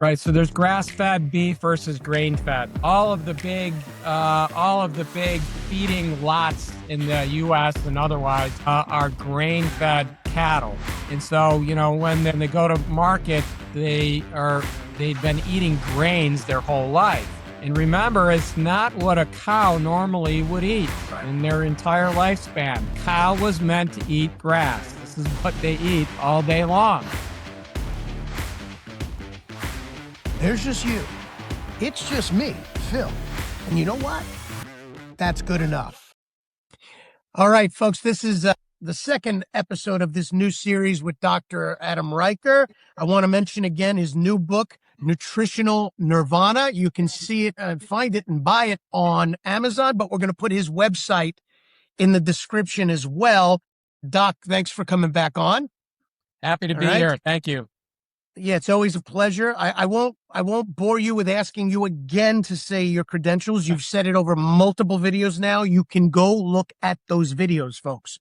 Right. So there's grass-fed beef versus grain-fed. All of the big feeding lots in the U.S. and otherwise are grain-fed cattle. And so, when they go to market, they've been eating grains their whole life. And remember, it's not what a cow normally would eat in their entire lifespan. Cow was meant to eat grass. This is what they eat all day long. There's just you. It's just me, Phil. And you know what? That's good enough. All right, folks, this is the second episode of this new series with Dr. Adam Riker. I want to mention again his new book, Nutritional Nirvana. You can see it and find it and buy it on Amazon, but we're going to put his website in the description as well. Doc, thanks for coming back on. Happy to be here. Thank you. Yeah, it's always a pleasure. I won't bore you with asking you again to say your credentials. You've said it over multiple videos now. You can go look at those videos, folks.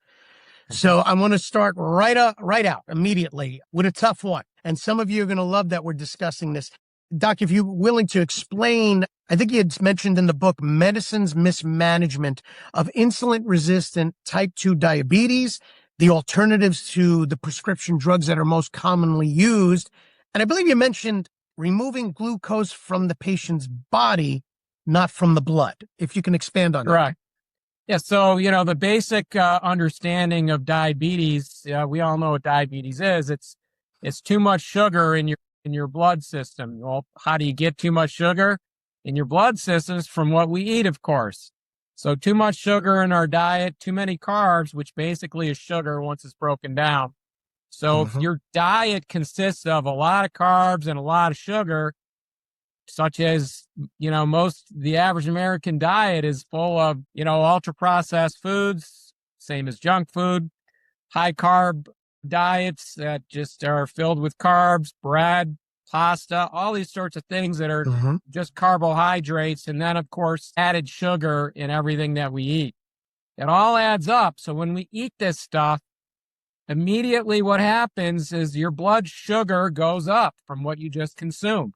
So I want to start right out immediately with a tough one. And some of you are going to love that we're discussing this. Doc, if you're willing to explain, I think you had mentioned in the book, Medicine's Mismanagement of Insulin-Resistant Type 2 Diabetes, the alternatives to the prescription drugs that are most commonly used. And I believe you mentioned removing glucose from the patient's body, not from the blood. If you can expand on that. Right. Yeah. So, the basic understanding of diabetes, we all know what diabetes is. It's too much sugar in your blood system. Well, how do you get too much sugar in your blood systems? From what we eat, of course. So too much sugar in our diet, too many carbs, which basically is sugar once it's broken down. So if your diet consists of a lot of carbs and a lot of sugar, such as, the average American diet is full of, ultra processed foods, same as junk food, high carb diets that just are filled with carbs, bread, pasta, all these sorts of things that are just carbohydrates. And then, of course, added sugar in everything that we eat. It all adds up. So when we eat this stuff, immediately what happens is your blood sugar goes up from what you just consumed.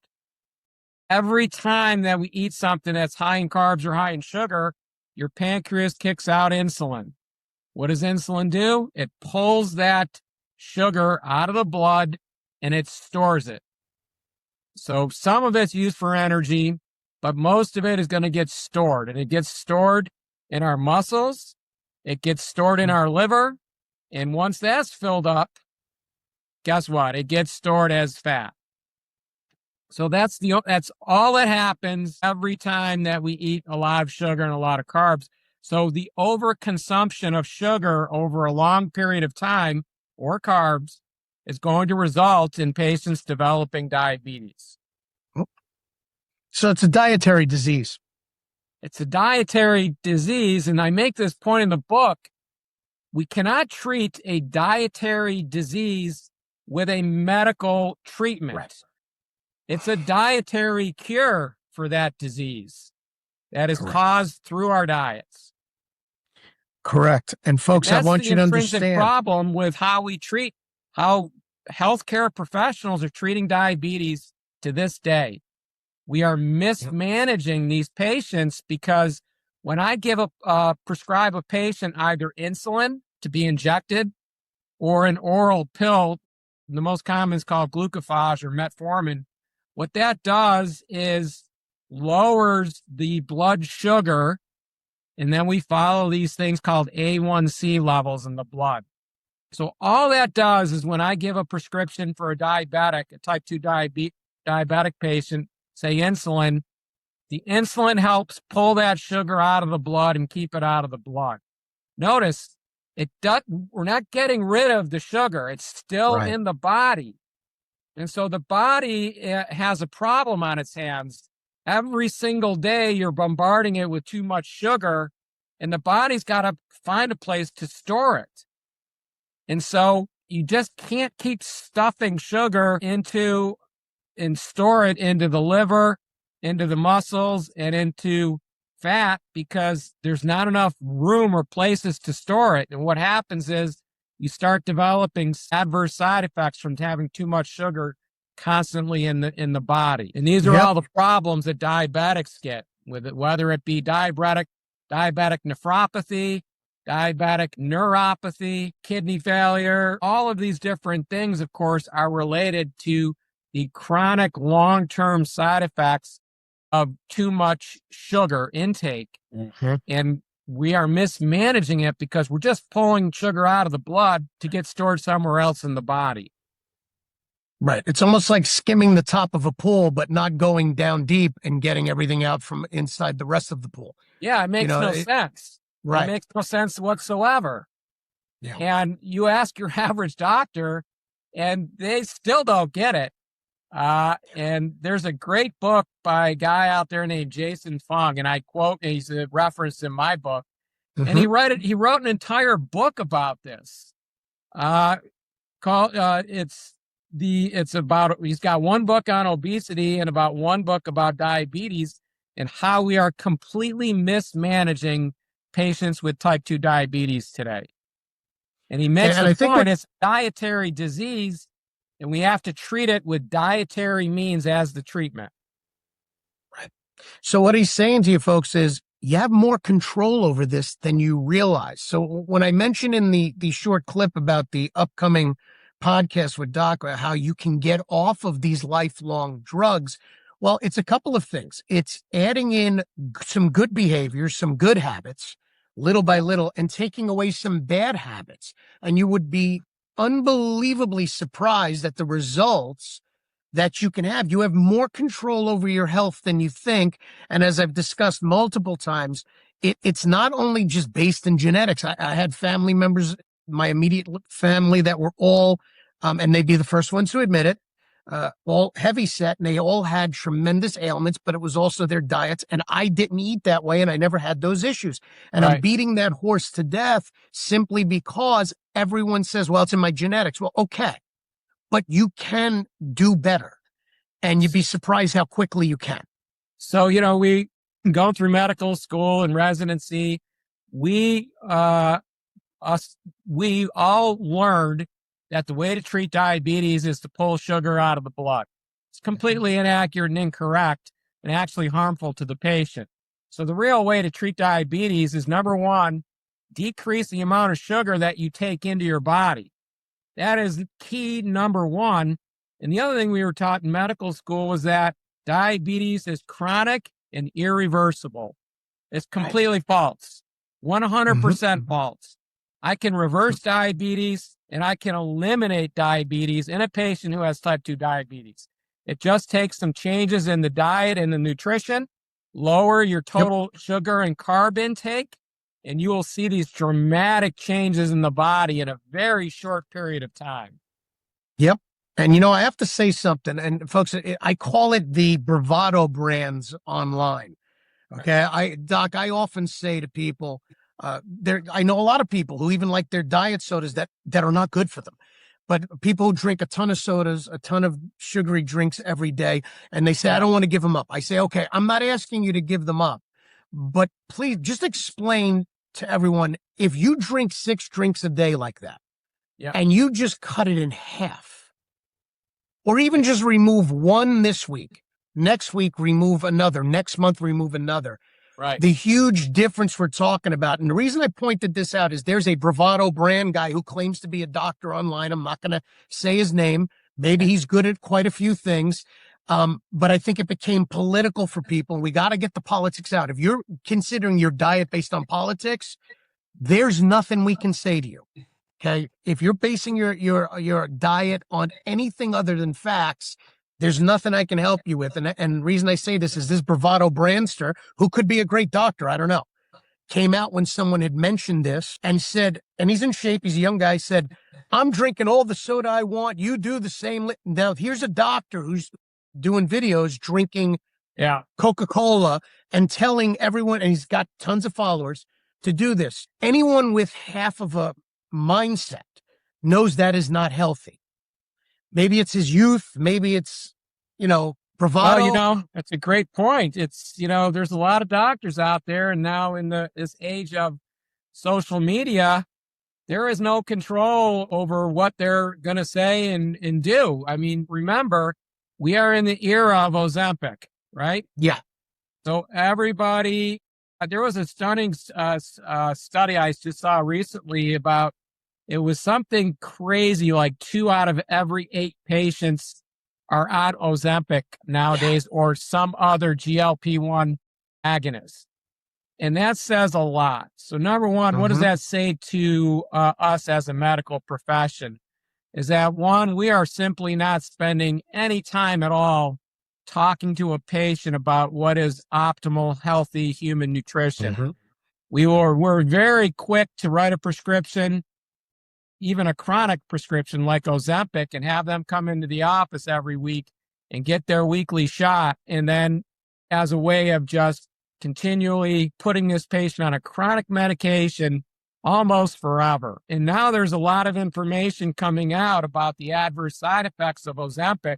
Every time that we eat something that's high in carbs or high in sugar, your pancreas kicks out insulin. What does insulin do? It pulls that sugar out of the blood and it stores it. So some of it's used for energy, but most of it is going to get stored. And it gets stored in our muscles. It gets stored in our liver. And once that's filled up, guess what? It gets stored as fat. So that's all that happens every time that we eat a lot of sugar and a lot of carbs. So the overconsumption of sugar over a long period of time, or carbs, is going to result in patients developing diabetes. So it's a dietary disease. It's a dietary disease, and I make this point in the book. We cannot treat a dietary disease with a medical treatment. Right. It's a dietary cure for that disease that is caused through our diets. Correct. And folks, I want you to understand. That's the problem with how healthcare professionals are treating diabetes to this day. We are mismanaging these patients because when I prescribe a patient either insulin to be injected or an oral pill, the most common is called glucophage or metformin. What that does is lowers the blood sugar, and then we follow these things called A1C levels in the blood. So all that does is when I give a prescription for a diabetic, a type 2 diabetic patient, say insulin, the insulin helps pull that sugar out of the blood and keep it out of the blood. Notice, we're not getting rid of the sugar. It's still in the body. And so the body has a problem on its hands. Every single day, you're bombarding it with too much sugar, and the body's got to find a place to store it. And so you just can't keep stuffing sugar into and store it into the liver, into the muscles, and into fat because there's not enough room or places to store it. And what happens is you start developing adverse side effects from having too much sugar constantly in the body. And these are all the problems that diabetics get with it, whether it be diabetic nephropathy, diabetic neuropathy, kidney failure. All of these different things, of course, are related to the chronic long-term side effects of too much sugar intake. And we are mismanaging it because we're just pulling sugar out of the blood to get stored somewhere else in the body. Right. It's almost like skimming the top of a pool, but not going down deep and getting everything out from inside the rest of the pool. Yeah, it makes no sense. Right. It makes no sense whatsoever. Yeah. And you ask your average doctor, and they still don't get it. And there's a great book by a guy out there named Jason Fung, and I quote, he's a reference in my book, and he wrote an entire book about this. He's got one book on obesity and about one book about diabetes and how we are completely mismanaging patients with type 2 diabetes today. And he makes the point it's dietary disease, and we have to treat it with dietary means as the treatment. Right. So what he's saying to you folks is you have more control over this than you realize. So when I mentioned in the short clip about the upcoming podcast with Doc, how you can get off of these lifelong drugs, well, it's a couple of things. It's adding in some good behaviors, some good habits, little by little, and taking away some bad habits. And you would be unbelievably surprised at the results that you can have. You have more control over your health than you think. And as I've discussed multiple times, it's not only just based in genetics. I had family members, my immediate family, that were all, and they'd be the first ones to admit it, all heavy set, and they all had tremendous ailments, but it was also their diets. And I didn't eat that way, and I never had those issues. And I'm beating that horse to death simply because everyone says, well, it's in my genetics. Well, okay, but you can do better, and you'd be surprised how quickly you can. So, we go through medical school and residency. We all learned that the way to treat diabetes is to pull sugar out of the blood. It's completely inaccurate and incorrect and actually harmful to the patient. So the real way to treat diabetes is, number one, decrease the amount of sugar that you take into your body. That is key number one. And the other thing we were taught in medical school was that diabetes is chronic and irreversible. It's completely false. 100% false. I can reverse diabetes and I can eliminate diabetes in a patient who has type 2 diabetes. It just takes some changes in the diet and the nutrition, lower your total sugar and carb intake, and you will see these dramatic changes in the body in a very short period of time. Yep. And, I have to say something, and folks, I call it the bravado brands online. Okay. Doc, I often say to people, I know a lot of people who even like their diet sodas that are not good for them, but people who drink a ton of sodas, a ton of sugary drinks every day, and they say, I don't want to give them up. I say, okay, I'm not asking you to give them up, but please just explain to everyone, if you drink 6 drinks a day like that, and you just cut it in half, or even just remove one this week, next week remove another, next month remove another. Right. The huge difference we're talking about. And the reason I pointed this out is there's a bravado brand guy who claims to be a doctor online. I'm not going to say his name. Maybe he's good at quite a few things. But I think it became political for people. We got to get the politics out. If you're considering your diet based on politics, there's nothing we can say to you. Okay. If you're basing your diet on anything other than facts, there's nothing I can help you with. And the reason I say this is this bravado brandster, who could be a great doctor, I don't know, came out when someone had mentioned this and said, and he's in shape, he's a young guy, said, I'm drinking all the soda I want. You do the same. Now, here's a doctor who's doing videos drinking Coca-Cola and telling everyone, and he's got tons of followers, to do this. Anyone with half of a mindset knows that is not healthy. Maybe it's his youth. Maybe it's, bravado. Well, that's a great point. It's, there's a lot of doctors out there, and now in this age of social media, there is no control over what they're going to say and do. I mean, remember, we are in the era of Ozempic, right? Yeah. So everybody, there was a stunning study I just saw recently about, it was something crazy, like 2 out of every 8 patients are on Ozempic nowadays, or some other GLP-1 agonist. And that says a lot. So number one, what does that say to us as a medical profession? Is that one, we are simply not spending any time at all talking to a patient about what is optimal, healthy human nutrition. We're very quick to write a prescription, even a chronic prescription like Ozempic, and have them come into the office every week and get their weekly shot. And then as a way of just continually putting this patient on a chronic medication almost forever. And now there's a lot of information coming out about the adverse side effects of Ozempic,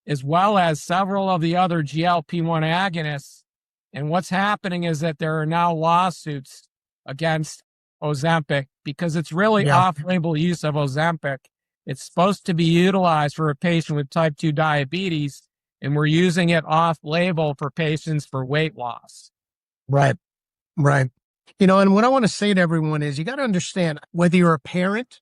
as well as several of the other GLP-1 agonists. And what's happening is that there are now lawsuits against Ozempic because it's really off-label use of Ozempic. It's supposed to be utilized for a patient with type 2 diabetes, and we're using it off-label for patients for weight loss. Right. You know, and what I want to say to everyone is you got to understand, whether you're a parent,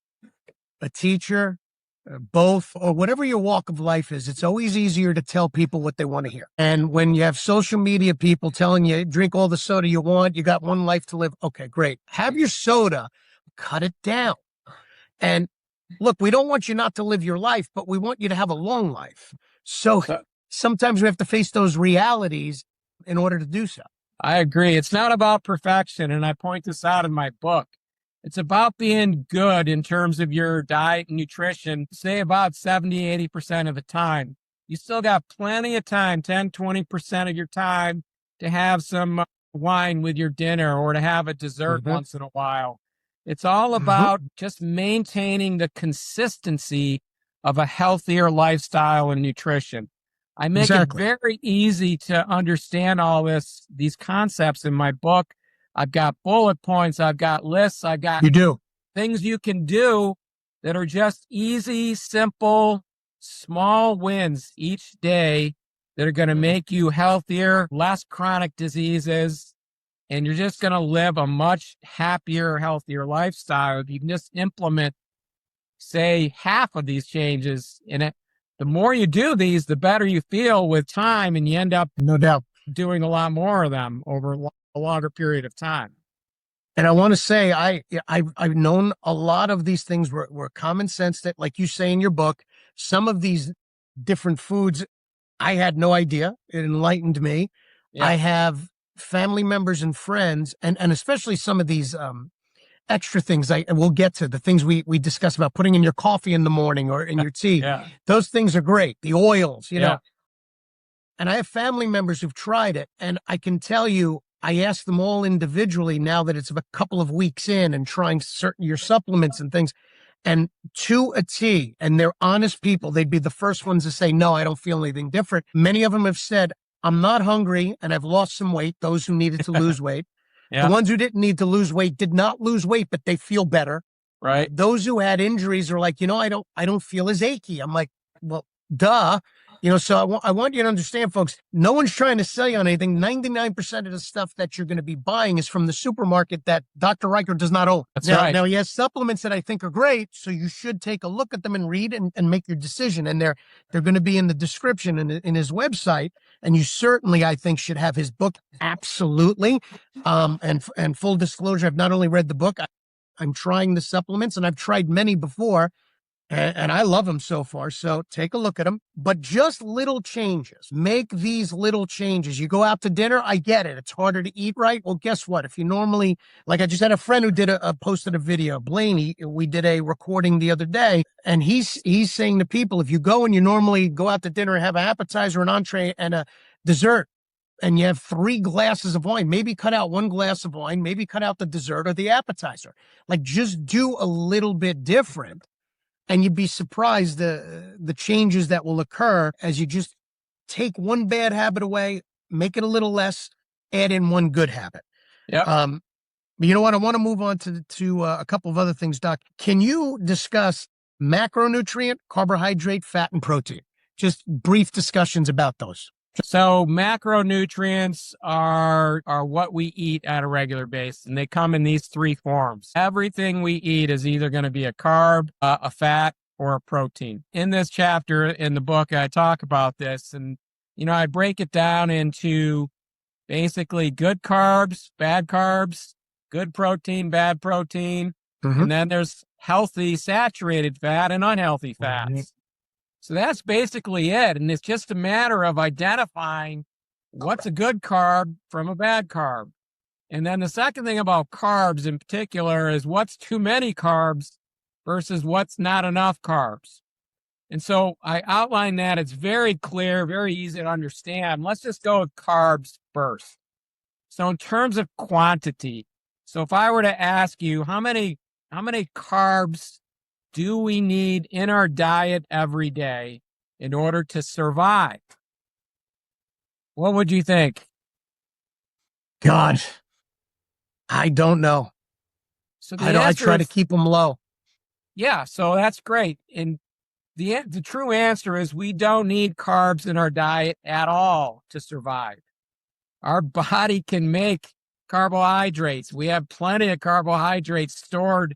a teacher, both, or whatever your walk of life is, it's always easier to tell people what they want to hear. And when you have social media people telling you, drink all the soda you want, you got one life to live. Okay, great. Have your soda, cut it down. And look, we don't want you not to live your life, but we want you to have a long life. So sometimes we have to face those realities in order to do so. I agree. It's not about perfection, and I point this out in my book. It's about being good in terms of your diet and nutrition, say about 70, 80% of the time. You still got plenty of time, 10, 20% of your time, to have some wine with your dinner or to have a dessert once in a while. It's all about just maintaining the consistency of a healthier lifestyle and nutrition. I make it very easy to understand all these concepts in my book. I've got bullet points. I've got lists. I've got things you can do that are just easy, simple, small wins each day that are going to make you healthier, less chronic diseases, and you're just going to live a much happier, healthier lifestyle if you can just implement, say, half of these changes in it. The more you do these, the better you feel with time, and you end up, no doubt, doing a lot more of them over a longer period of time. And I want to say, I've known a lot of these things were common sense that, like you say in your book, some of these different foods, I had no idea. It enlightened me. Yeah. I have family members and friends, and especially some of these extra things. We'll get to the things we discuss about putting in your coffee in the morning or in your tea. Those things are great. The oils, you know. And I have family members who've tried it, and I can tell you, I asked them all individually now that it's a couple of weeks in and trying your supplements and things, and to a T, and they're honest people. They'd be the first ones to say, no, I don't feel anything different. Many of them have said, I'm not hungry and I've lost some weight, those who needed to lose weight. The ones who didn't need to lose weight did not lose weight, but they feel better. Right. Those who had injuries are like, you know, I don't feel as achy. I'm like, well, duh. You know, so I want you to understand, folks, no one's trying to sell you on anything. 99% of the stuff that you're going to be buying is from the supermarket that Dr. Riker does not own. That's right. Now, he has supplements that I think are great, so you should take a look at them and read and make your decision. And they're going to be in the description in his website. And you certainly, I think, should have his book. Absolutely. And full disclosure, I've not only read the book, I'm trying the supplements, and I've tried many before. And I love them so far. So take a look at them, but just little changes. Make these little changes. You go out to dinner. I get it. It's harder to eat right. Well, guess what? If you normally, like I just had a friend who did posted a video, Blaney, we did a recording the other day, and he's saying to people, if you go and you normally go out to dinner and have an appetizer, an entree, and a dessert, and you have 3 glasses of wine, maybe cut out 1 glass of wine, maybe cut out the dessert or the appetizer. Like, just do a little bit different. And you'd be surprised the changes that will occur as you just take one bad habit away, make it a little less, add in one good habit. Yeah. You know what? I want to move on to a couple of other things, Doc. Can you discuss macronutrient, carbohydrate, fat, and protein? just brief discussions about those. So macronutrients are what we eat on a regular basis, and they come in these three forms. Everything we eat is either going to be a carb, a fat, or a protein. In this chapter in the book, I talk about this, and I break it down into basically good carbs, good protein, bad protein, and then there's healthy saturated fat and unhealthy fats. So that's basically it. And it's just a matter of identifying what's a good carb from a bad carb. And then the second thing about carbs in particular is what's too many carbs versus what's not enough carbs. And so I outline that. It's very clear, very easy to understand. Let's just go with carbs first. So in terms of quantity, so if I were to ask you how many carbs do we need in our diet every day in order to survive? What would you think? God, I don't know. So I try to keep them low. Yeah, so that's great. And the true answer is we don't need carbs in our diet at all to survive. Our body can make carbohydrates. We have plenty of carbohydrates stored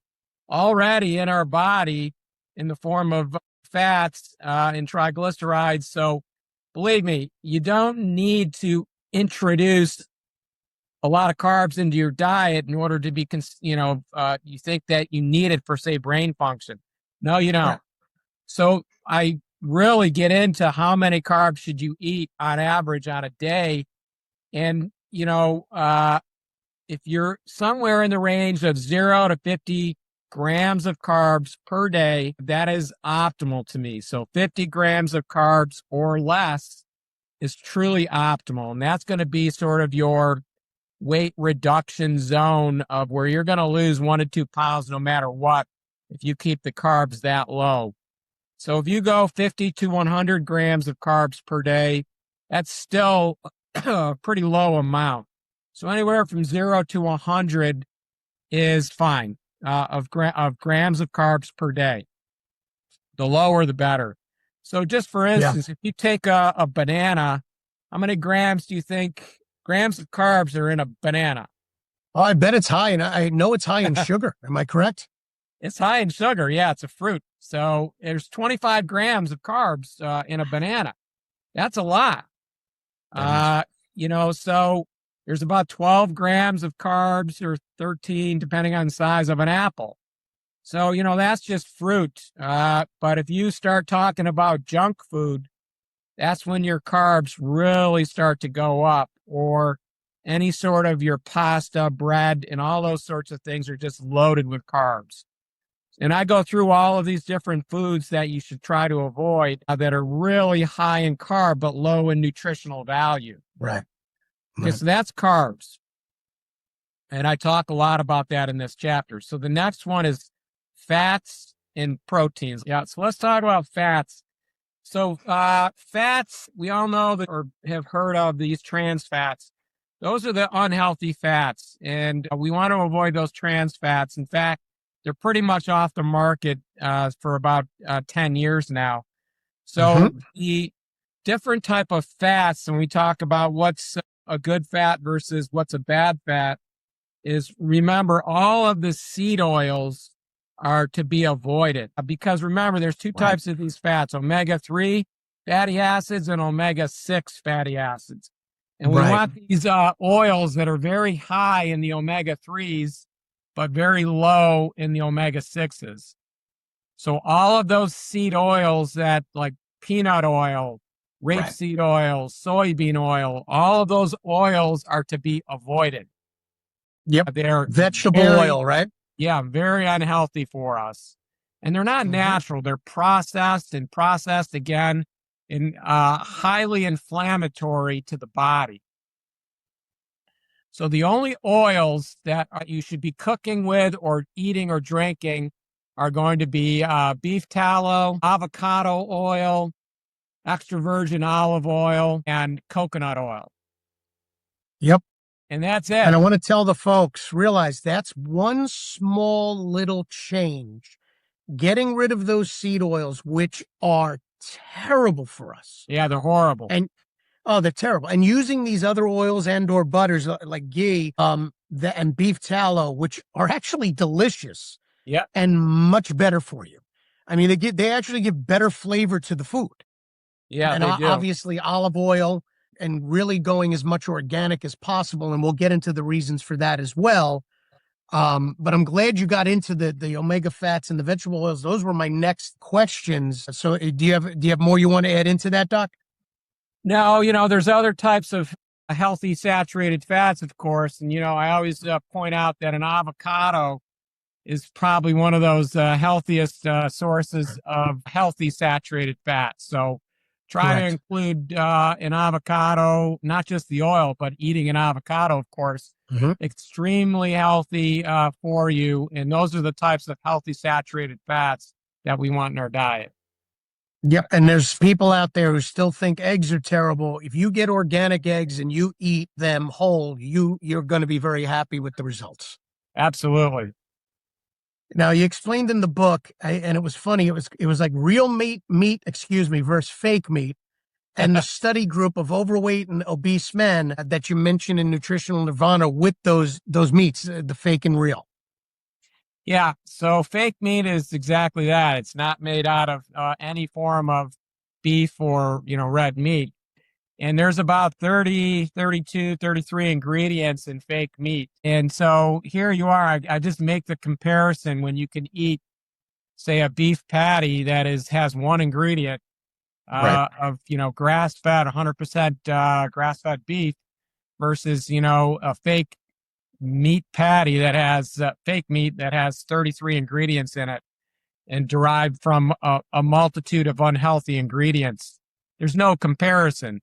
already in our body in the form of fats and triglycerides. So believe me, you don't need to introduce a lot of carbs into your diet in order to be, you think that you need it for, say, brain function. No, you don't. Yeah. So I really get into how many carbs should you eat on average on a day. And, if you're somewhere in the range of 0 to 50 grams of carbs per day, that is optimal to me. So 50 grams of carbs or less is truly optimal. And that's going to be sort of your weight reduction zone of where you're going to lose 1 to 2 pounds no matter what if you keep the carbs that low. So if you go 50 to 100 grams of carbs per day, that's still a pretty low amount. So anywhere from 0 to 100 is fine of grams of carbs per day. The lower, the better. So just for instance, if you take a banana, how many grams do you think grams of carbs are in a banana? Oh, I bet it's high, and I know it's high in sugar. Am I correct? It's high in sugar. Yeah, it's a fruit. So there's 25 grams of carbs in a banana. That's a lot. So there's about 12 grams of carbs or 13, depending on the size of an apple. So, that's just fruit. But if you start talking about junk food, that's when your carbs really start to go up, or any sort of your pasta, bread, and all those sorts of things are just loaded with carbs. And I go through all of these different foods that you should try to avoid that are really high in carb, but low in nutritional value. Right. Okay, so that's carbs. And I talk a lot about that in this chapter. So the next one is fats and proteins. Yeah, so let's talk about fats. So fats, we all know that or have heard of these trans fats. Those are the unhealthy fats, and we want to avoid those trans fats. In fact, they're pretty much off the market for about 10 years now. So the different type of fats, when we talk about what's a good fat versus what's a bad fat, is remember all of the seed oils are to be avoided. Because remember, there's two types of these fats, omega-3 fatty acids and omega-6 fatty acids. And we want these oils that are very high in the omega-3s, but very low in the omega-6s. So all of those seed oils that like peanut oil, rapeseed oil, soybean oil, all of those oils are to be avoided. Yep. They're vegetable oil, right? Yeah, very unhealthy for us. And they're not natural. They're processed again and highly inflammatory to the body. So the only oils that you should be cooking with or eating or drinking are going to be beef tallow, avocado oil, extra virgin olive oil, and coconut oil. Yep. And that's it. And I want to tell the folks, realize that's one small little change. Getting rid of those seed oils, which are terrible for us. Yeah, they're horrible. And oh, they're terrible. And using these other oils and or butters like ghee, and beef tallow, which are actually delicious Yeah, and much better for you. I mean, they actually give better flavor to the food. yeah, And they do. obviously olive oil and really going as much organic as possible. And we'll get into the reasons for that as well. But I'm glad you got into the omega fats and the vegetable oils. Those were my next questions. So do you have more you want to add into that, Doc? No, there's other types of healthy saturated fats, of course. And, I always point out that an avocado is probably one of those healthiest sources of healthy saturated fats. So try to Correct. include an avocado, not just the oil, but eating an avocado, of course, Mhm. extremely healthy for you. And those are the types of healthy saturated fats that we want in our diet. Yep. And there's people out there who still think eggs are terrible. If you get organic eggs and you eat them whole, you're going to be very happy with the results. Absolutely. Now you explained in the book, and it was funny. It was like real meat, excuse me, versus fake meat, and the study group of overweight and obese men that you mentioned in Nutritional Nirvana with those meats, the fake and real. Yeah. So fake meat is exactly that. It's not made out of any form of beef or, red meat. And there's about 30, 32, 33 ingredients in fake meat. And so here you are. I just make the comparison when you can eat, say, a beef patty that has one ingredient Right. of, grass-fed, 100% grass-fed beef versus, a fake meat patty that has fake meat that has 33 ingredients in it and derived from a multitude of unhealthy ingredients. There's no comparison.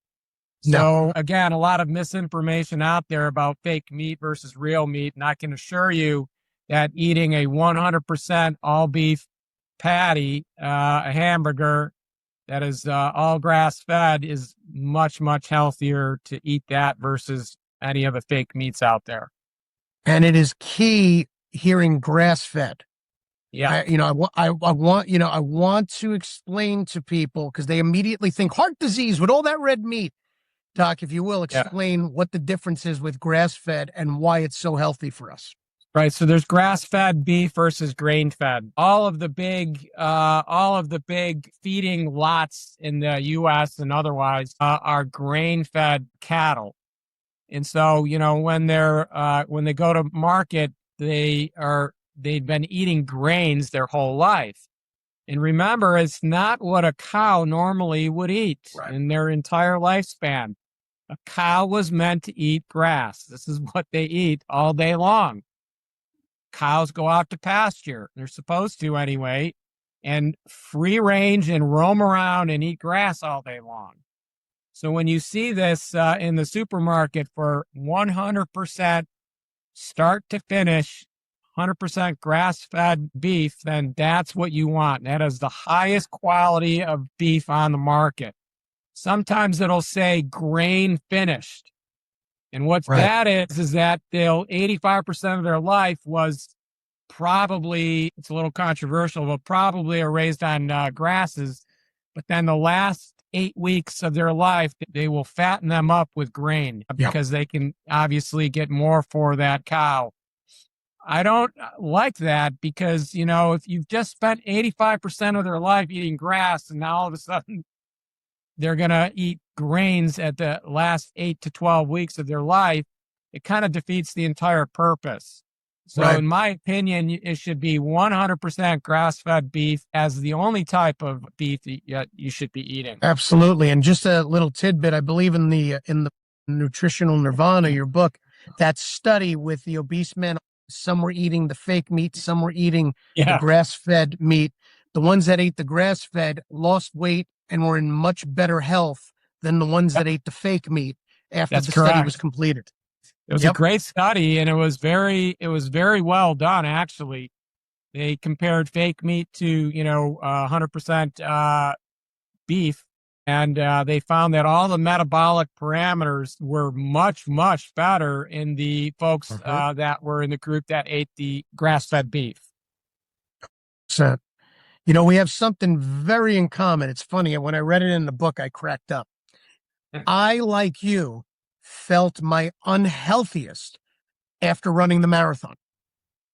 No. So again, a lot of misinformation out there about fake meat versus real meat. And I can assure you that eating a 100% all beef patty, a hamburger that is all grass fed is much, much healthier to eat that versus any of the fake meats out there. And it is key hearing grass fed. Yeah. I want to explain to people because they immediately think heart disease with all that red meat. Doc, if you will, explain what the difference is with grass fed and why it's so healthy for us. Right. So there's grass-fed beef versus grain-fed. All of the big feeding lots in the U.S. and otherwise are grain-fed cattle. And so, when they go to market, they've been eating grains their whole life. And remember, it's not what a cow normally would eat in their entire lifespan. A cow was meant to eat grass. This is what they eat all day long. Cows go out to pasture. They're supposed to anyway, and free range and roam around and eat grass all day long. So when you see this in the supermarket for 100% start to finish, 100% grass-fed beef, then that's what you want. That is the highest quality of beef on the market. Sometimes it'll say grain finished. And what that is that they'll 85% of their life was probably, it's a little controversial, but probably are raised on grasses. But then the last 8 weeks of their life, they will fatten them up with grain because they can obviously get more for that cow. I don't like that because, if you've just spent 85% of their life eating grass and now all of a sudden they're going to eat grains at the last 8 to 12 weeks of their life, it kind of defeats the entire purpose. So in my opinion, it should be 100% grass-fed beef as the only type of beef that you should be eating. Absolutely. And just a little tidbit, I believe in the Nutritional Nirvana, your book, that study with the obese men, some were eating the fake meat, some were eating the grass-fed meat. The ones that ate the grass-fed lost weight and were in much better health than the ones that ate the fake meat after the study was completed. It was a great study, and it was very well done, actually. They compared fake meat to, 100% beef, and they found that all the metabolic parameters were much, much better in the folks that were in the group that ate the grass-fed beef. So, You know, we have something very in common. It's funny. When I read it in the book, I cracked up. I, like you, felt my unhealthiest after running the marathon.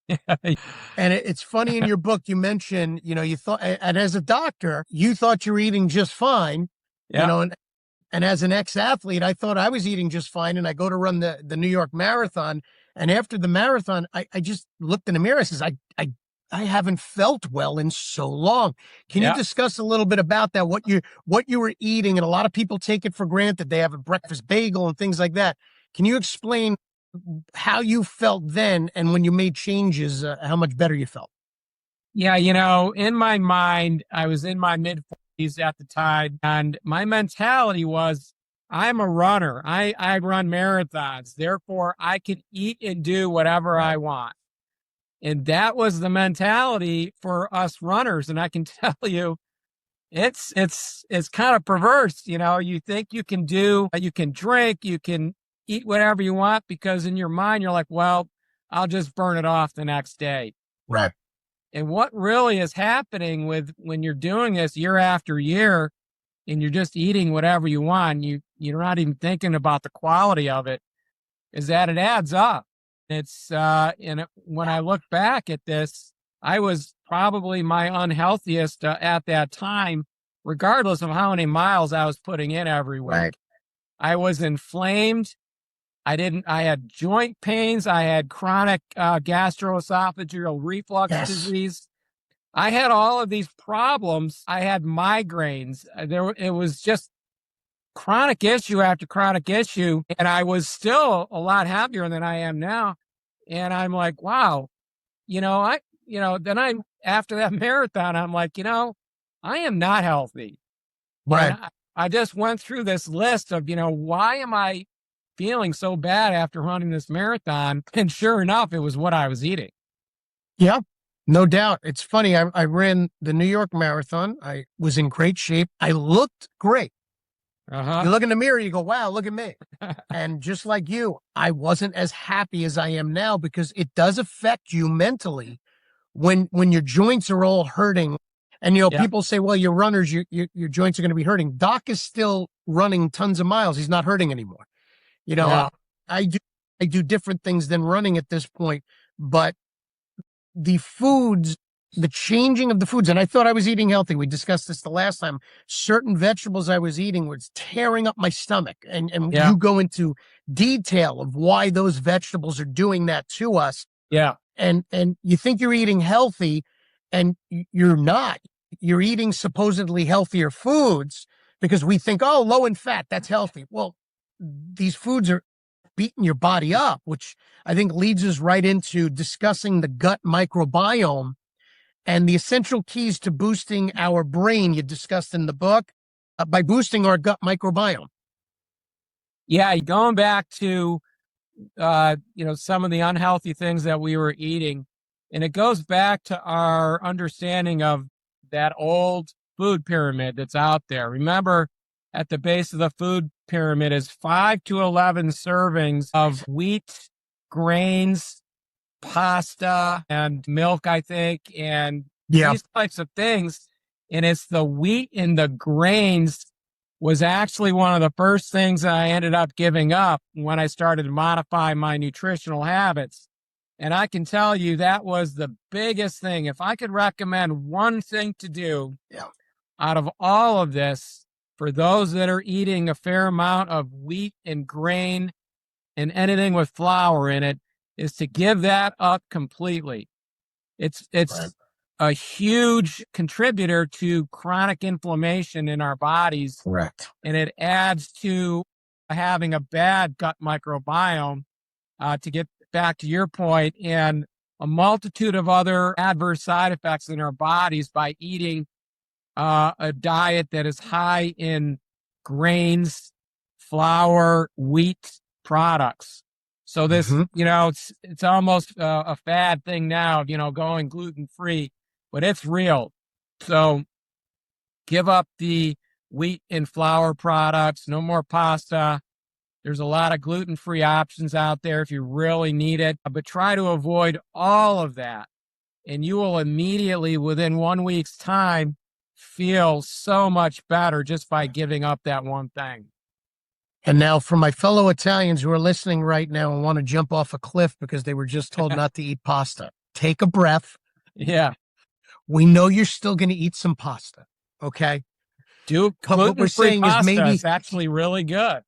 And it's funny, in your book, you mentioned, you know, you thought, and as a doctor, you thought you were eating just fine, you Yeah. know, and as an ex-athlete, I thought I was eating just fine. And I go to run the New York Marathon. And after the marathon, I just looked in the mirror. I says, I haven't felt well in so long. Can you Yeah. discuss a little bit about that? What you were eating? And a lot of people take it for granted. They have a breakfast bagel and things like that. Can you explain how you felt then, and when you made changes, how much better you felt? Yeah, you know, in my mind, I was in my mid 40s at the time, and my mentality was, I'm a runner. I run marathons. Therefore, I can eat and do whatever I want. And that was the mentality for us runners. And I can tell you, it's kind of perverse. You know, you think you can you can drink, you can eat whatever you want, because in your mind, you're like, well, I'll just burn it off the next day. Right. And what really is happening with when you're doing this year after year and you're just eating whatever you want, you're not even thinking about the quality of it, is that it adds up. It's when I look back at this, I was probably my unhealthiest at that time, regardless of how many miles I was putting in every week. Right. I was inflamed. I had joint pains. I had chronic gastroesophageal reflux Yes. disease. I had all of these problems. I had migraines. It was just chronic issue after chronic issue. And I was still a lot happier than I am now. And I'm like, wow, after that marathon, I'm like, I am not healthy. Right. And I just went through this list of, why am I feeling so bad after running this marathon? And sure enough, it was what I was eating. Yeah, no doubt. It's funny. I ran the New York Marathon. I was in great shape. I looked great. You look in the mirror, you go, wow, look at me. And just like you, I wasn't as happy as I am now, because it does affect you mentally when your joints are all hurting. And, Yeah. people say, well, you're runners, your joints are going to be hurting. Doc is still running tons of miles. He's not hurting anymore. Yeah. I do different things than running at this point, but the foods, the changing of the foods, and I thought I was eating healthy. We discussed this the last time. Certain vegetables I was eating was tearing up my stomach. And Yeah. you go into detail of why those vegetables are doing that to us. Yeah. And you think you're eating healthy, and you're not. You're eating supposedly healthier foods because we think, oh, low in fat, that's healthy. Well, these foods are beating your body up, which I think leads us right into discussing the gut microbiome and the essential keys to boosting our brain, you discussed in the book, by boosting our gut microbiome. Yeah. Going back to, some of the unhealthy things that we were eating. And it goes back to our understanding of that old food pyramid that's out there. Remember, at the base of the food pyramid is 5 to 11 servings of wheat, grains, pasta, and milk, I think, and these types of things. And it's the wheat and the grains was actually one of the first things that I ended up giving up when I started to modify my nutritional habits. And I can tell you that was the biggest thing. If I could recommend one thing to do out of all of this, for those that are eating a fair amount of wheat and grain and anything with flour in it, is to give that up completely. It's a huge contributor to chronic inflammation in our bodies. Correct. And it adds to having a bad gut microbiome, to get back to your point, and a multitude of other adverse side effects in our bodies by eating a diet that is high in grains, flour, wheat products. So this, it's almost a fad thing now, going gluten free, but it's real. So give up the wheat and flour products, no more pasta. There's a lot of gluten-free options out there if you really need it, but try to avoid all of that. and you will immediately, within 1 week's time, feel so much better just by giving up that one thing. And now for my fellow Italians who are listening right now and want to jump off a cliff because they were just told not to eat pasta, take a breath. Yeah. We know you're still going to eat some pasta. Okay. Do But what we're gluten-free saying is pasta maybe is actually really good.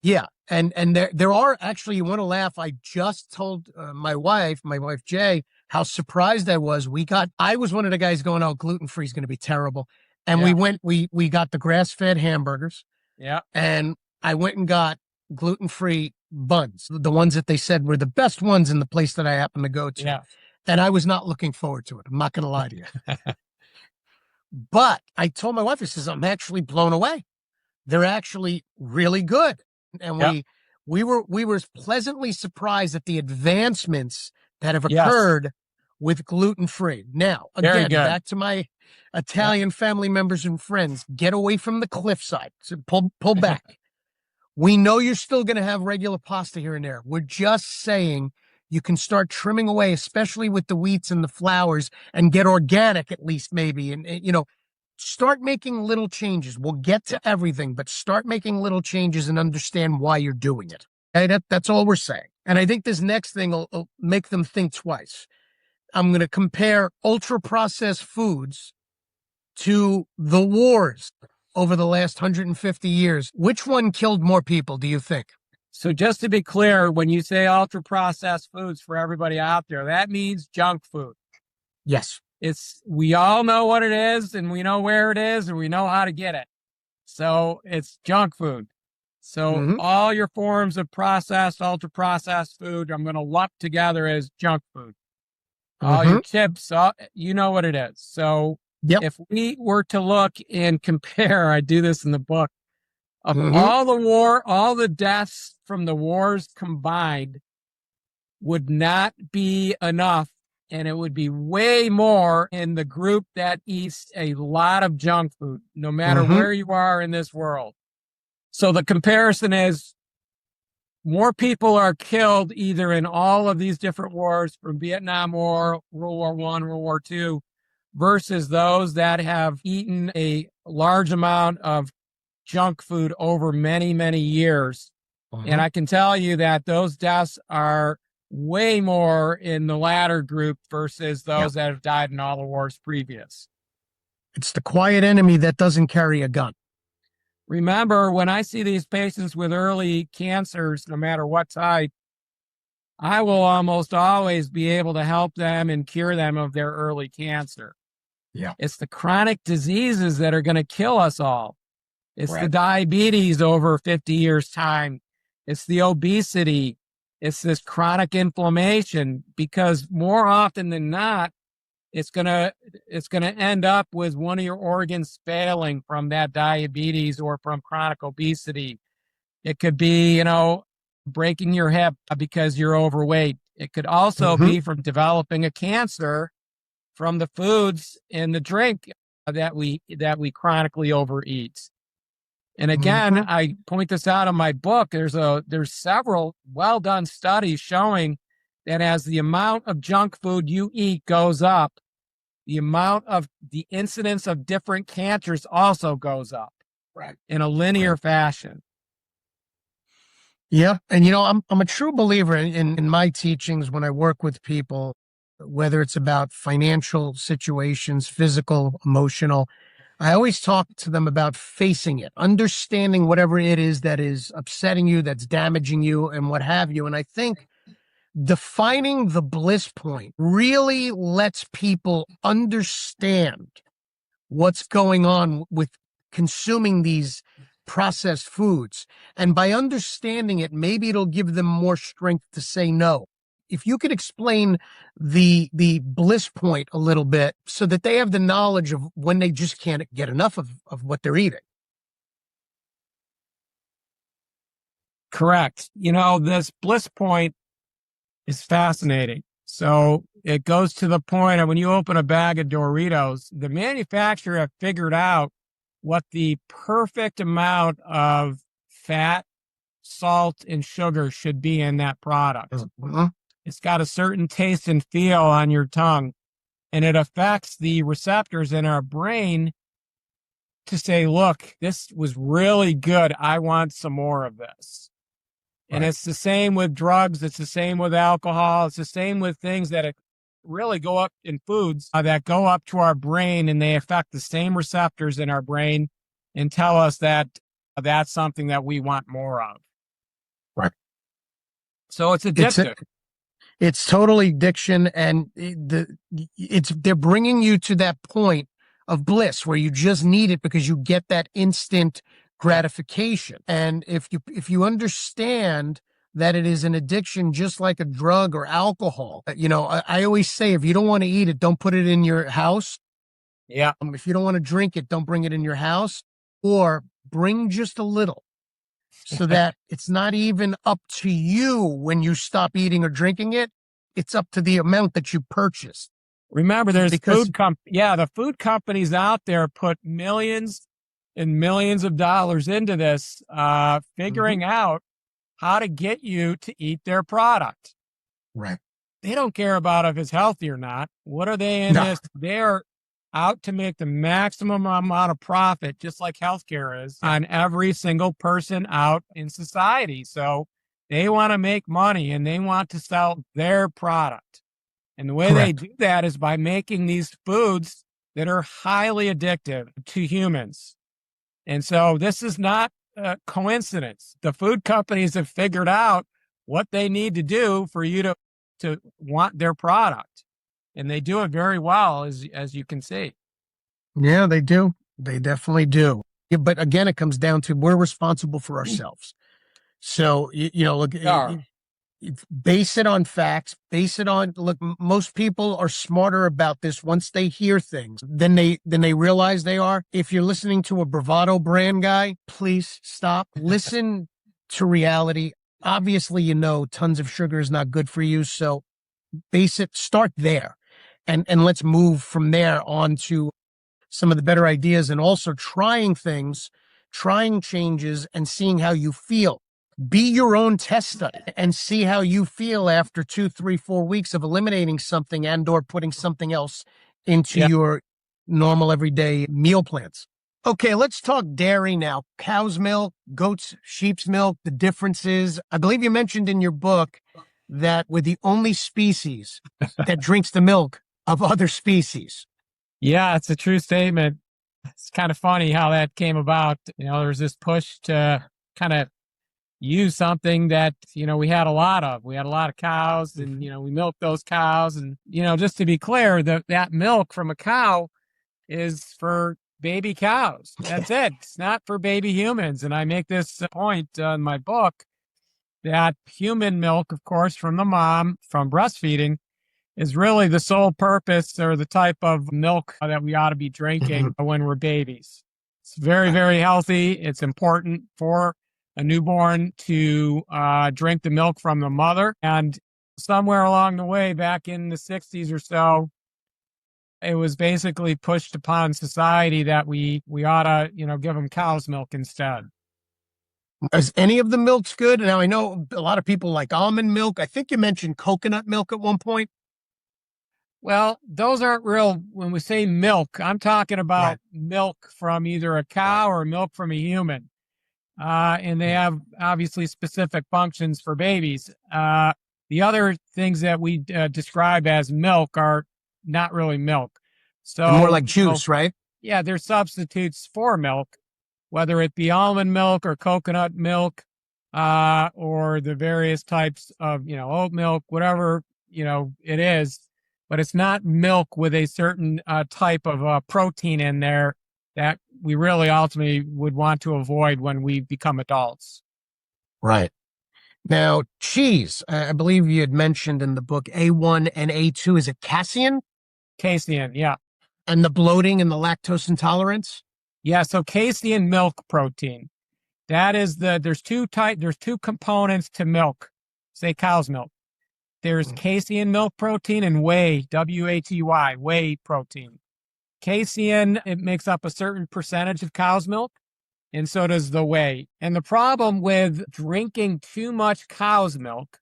Yeah, and there are actually, you want to laugh. I just told my wife Jay, how surprised I was. I was one of the guys going, "Oh, gluten free is going to be terrible," and Yeah. we got the grass fed hamburgers, Yeah. and I went and got gluten free buns, the ones that they said were the best ones in the place that I happened to go to, Yeah. and I was not looking forward to it. I'm not going to lie to you, but I told my wife, I says, I'm actually blown away. They're actually really good. And Yep. we were pleasantly surprised at the advancements that have Yes. occurred with gluten-free. Now, Very again, good. back to my Italian family members and friends, get away from the cliffside. So pull back. We know you're still going to have regular pasta here and there. We're just saying you can start trimming away, especially with the wheats and the flours, and get organic at least, maybe. And start making little changes. We'll get to everything, but start making little changes and understand why you're doing it. Okay? That's all we're saying. And I think this next thing will make them think twice. I'm going to compare ultra-processed foods to the wars over the last 150 years. Which one killed more people, do you think? So just to be clear, when you say ultra-processed foods for everybody out there, that means junk food. Yes. We all know what it is, and we know where it is, and we know how to get it. So it's junk food. So all your forms of processed, ultra-processed food, I'm going to lump together as junk food. All your chips, you know what it is. So if we were to look and compare, I do this in the book, of all the deaths from the wars combined would not be enough, and it would be way more in the group that eats a lot of junk food, no matter where you are in this world. So the comparison is more people are killed either in all of these different wars, from Vietnam War, World War I, World War II, versus those that have eaten a large amount of junk food over many, many years. And I can tell you that those deaths are way more in the latter group versus those that have died in all the wars previous. It's the quiet enemy that doesn't carry a gun. Remember, when I see these patients with early cancers, no matter what type, I will almost always be able to help them and cure them of their early cancer. Yeah. It's the chronic diseases that are going to kill us all. It's the diabetes over 50 years' time. It's the obesity. It's this chronic inflammation, because more often than not, it's gonna end up with one of your organs failing from that diabetes or from chronic obesity. It could be, breaking your hip because you're overweight. It could also be from developing a cancer from the foods and the drink that we chronically overeat. And again, I point this out in my book. There's several well-done studies showing that as the amount of junk food you eat goes up, the incidence of different cancers also goes up in a linear fashion. Yeah. And I'm a true believer in my teachings when I work with people, whether it's about financial situations, physical, emotional. I always talk to them about facing it, understanding whatever it is that is upsetting you, that's damaging you, and what have you. And I think defining the bliss point really lets people understand what's going on with consuming these processed foods. And by understanding it, maybe it'll give them more strength to say no. If you could explain the bliss point a little bit so that they have the knowledge of when they just can't get enough of what they're eating. Correct. This bliss point is fascinating. So it goes to the point of when you open a bag of Doritos, the manufacturer have figured out what the perfect amount of fat, salt, and sugar should be in that product. It's got a certain taste and feel on your tongue. and it affects the receptors in our brain to say, look, this was really good. I want some more of this. And it's the same with drugs. It's the same with alcohol. It's the same with things that really go up in foods that go up to our brain, and they affect the same receptors in our brain and tell us that that's something that we want more of. Right. So it's addictive. It's totally addiction, and they're bringing you to that point of bliss where you just need it because you get that instant gratification. And if you understand that it is an addiction, just like a drug or alcohol, I always say, if you don't want to eat it, don't put it in your house. Yeah. If you don't want to drink it, don't bring it in your house, or bring just a little, so that it's not even up to you when you stop eating or drinking it. It's up to the amount that you purchased. Remember, there's the food companies out there put millions and millions of dollars into this, figuring out how to get you to eat their product. Right. They don't care about if it's healthy or not. What are they in this? They're out to make the maximum amount of profit, just like healthcare is, on every single person out in society. So they want to make money, and they want to sell their product. And the way they do that is by making these foods that are highly addictive to humans. And so this is not a coincidence. The food companies have figured out what they need to do for you to want their product. And they do it very well, as you can see. Yeah, they do. They definitely do. Yeah, but again, it comes down to we're responsible for ourselves. So, look, base it on facts, most people are smarter about this once they hear things than they realize they are. If you're listening to a bravado brand guy, please stop. Listen to reality. Obviously, tons of sugar is not good for you. So start there, and let's move from there on to some of the better ideas, and also trying changes and seeing how you feel. Be your own test study and see how you feel after 2, 3, 4 weeks of eliminating something and or putting something else into your normal everyday meal plans. Okay, let's talk dairy now. Cow's milk, goat's, sheep's milk, the differences. I believe you mentioned in your book that we're the only species that drinks the milk of other species. Yeah, it's a true statement. It's kind of funny how that came about. There's this push to kind of use something that, we had a lot of. We had a lot of cows, and, we milked those cows. And, just to be clear, that milk from a cow is for baby cows. That's it. It's not for baby humans. And I make this point in my book that human milk, of course, from the mom, from breastfeeding, is really the sole purpose or the type of milk that we ought to be drinking when we're babies. It's very, very healthy. It's important for a newborn to drink the milk from the mother. And somewhere along the way, back in the 60s or so, it was basically pushed upon society that we ought to, give them cow's milk instead. Is any of the milks good? Now, I know a lot of people like almond milk. I think you mentioned coconut milk at one point. Well, those aren't real. When we say milk, I'm talking about milk from either a cow or milk from a human. And they have obviously specific functions for babies. The other things that we describe as milk are not really milk. So they're more like juice, right? Yeah, they're substitutes for milk, whether it be almond milk or coconut milk, or the various types of, oat milk, whatever, it is. But it's not milk with a certain type of protein in there that we really ultimately would want to avoid when we become adults. Right. Now, cheese, I believe you had mentioned in the book A1 and A2. Is it casein? Casein, yeah. And the bloating and the lactose intolerance? Yeah, so casein milk protein. That is there's two components to milk, say cow's milk. There's casein milk protein and whey, W-H-E-Y, whey protein. Casein, it makes up a certain percentage of cow's milk, and so does the whey. And the problem with drinking too much cow's milk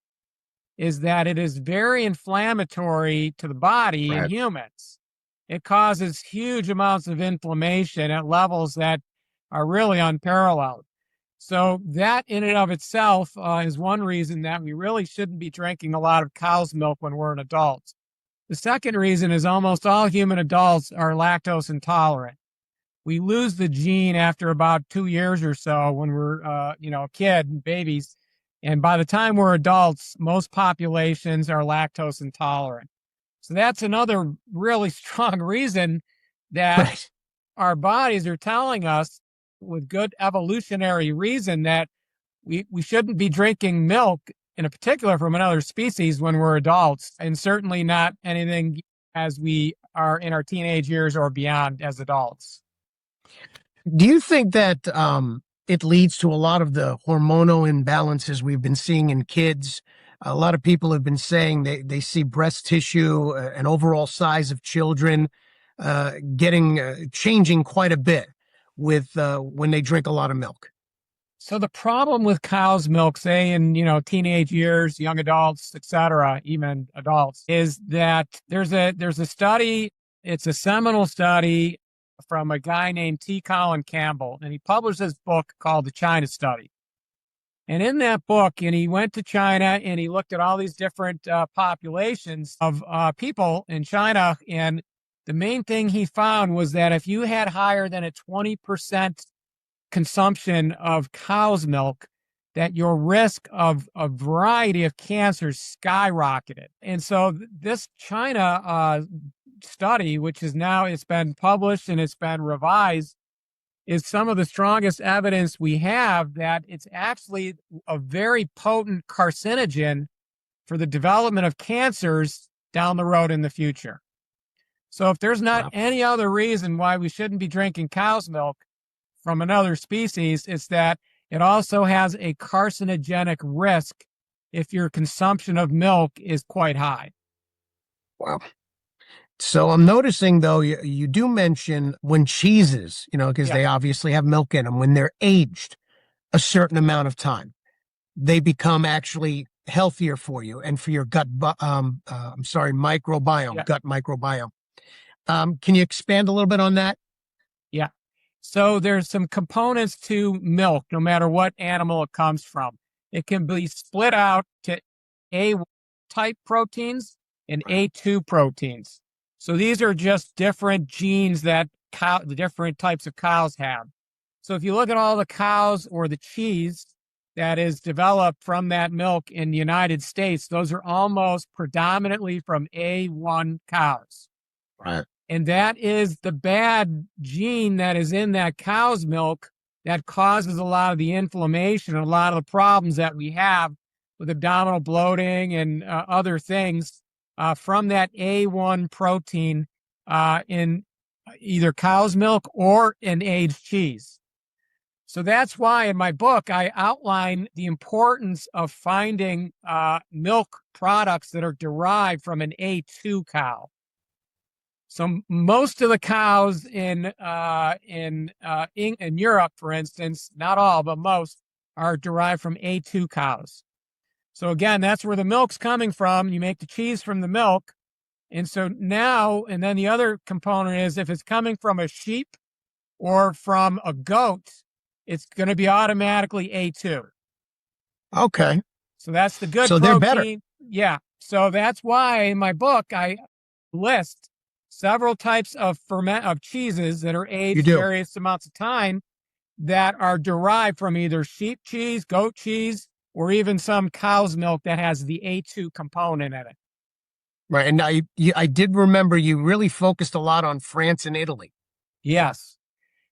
is that it is very inflammatory to the body in humans. it causes huge amounts of inflammation at levels that are really unparalleled. So that in and of itself is one reason that we really shouldn't be drinking a lot of cow's milk when we're an adult. The second reason is almost all human adults are lactose intolerant. We lose the gene after about 2 years or so when we're, a kid, babies. And by the time we're adults, most populations are lactose intolerant. So that's another really strong reason that Right. our bodies are telling us with good evolutionary reason that we shouldn't be drinking milk in a particular from another species when we're adults, and certainly not anything as we are in our teenage years or beyond as adults. Do you think that it leads to a lot of the hormonal imbalances we've been seeing in kids? A lot of people have been saying they see breast tissue and overall size of children changing quite a bit with when they drink a lot of milk. So the problem with cow's milk, say in teenage years, young adults, etc., even adults, is that there's a study. It's a seminal study from a guy named T. Colin Campbell, and he published this book called The China Study. And in that book, and he went to China and he looked at all these different populations of people in China, and the main thing he found was that if you had higher than a 20% consumption of cow's milk, that your risk of a variety of cancers skyrocketed. And so this China study, which is now, it's been published and it's been revised, is some of the strongest evidence we have that it's actually a very potent carcinogen for the development of cancers down the road in the future. So if there's not any other reason why we shouldn't be drinking cow's milk from another species, it's that it also has a carcinogenic risk if your consumption of milk is quite high. Wow. So I'm noticing, though, you do mention when cheeses, because they obviously have milk in them, when they're aged a certain amount of time, they become actually healthier for you and for your gut, microbiome, gut microbiome. Can you expand a little bit on that? Yeah. So there's some components to milk, no matter what animal it comes from. It can be split out to A-type proteins and A2 proteins. So these are just different genes that the different types of cows have. So if you look at all the cows or the cheese that is developed from that milk in the United States, those are almost predominantly from A1 cows. Right. And that is the bad gene that is in that cow's milk that causes a lot of the inflammation and a lot of the problems that we have with abdominal bloating and other things from that A1 protein in either cow's milk or in aged cheese. So that's why in my book, I outline the importance of finding milk products that are derived from an A2 cow. So most of the cows in Europe, for instance, not all, but most, are derived from A2 cows. So again, that's where the milk's coming from. You make the cheese from the milk. And so now, and then the other component is if it's coming from a sheep or from a goat, it's going to be automatically A2. Okay. So that's the good protein. They're better. Yeah. So that's why in my book, I list several types of cheeses that are aged various amounts of time that are derived from either sheep cheese, goat cheese, or even some cow's milk that has the A2 component in it. Right. And I did remember you really focused a lot on France and Italy. Yes.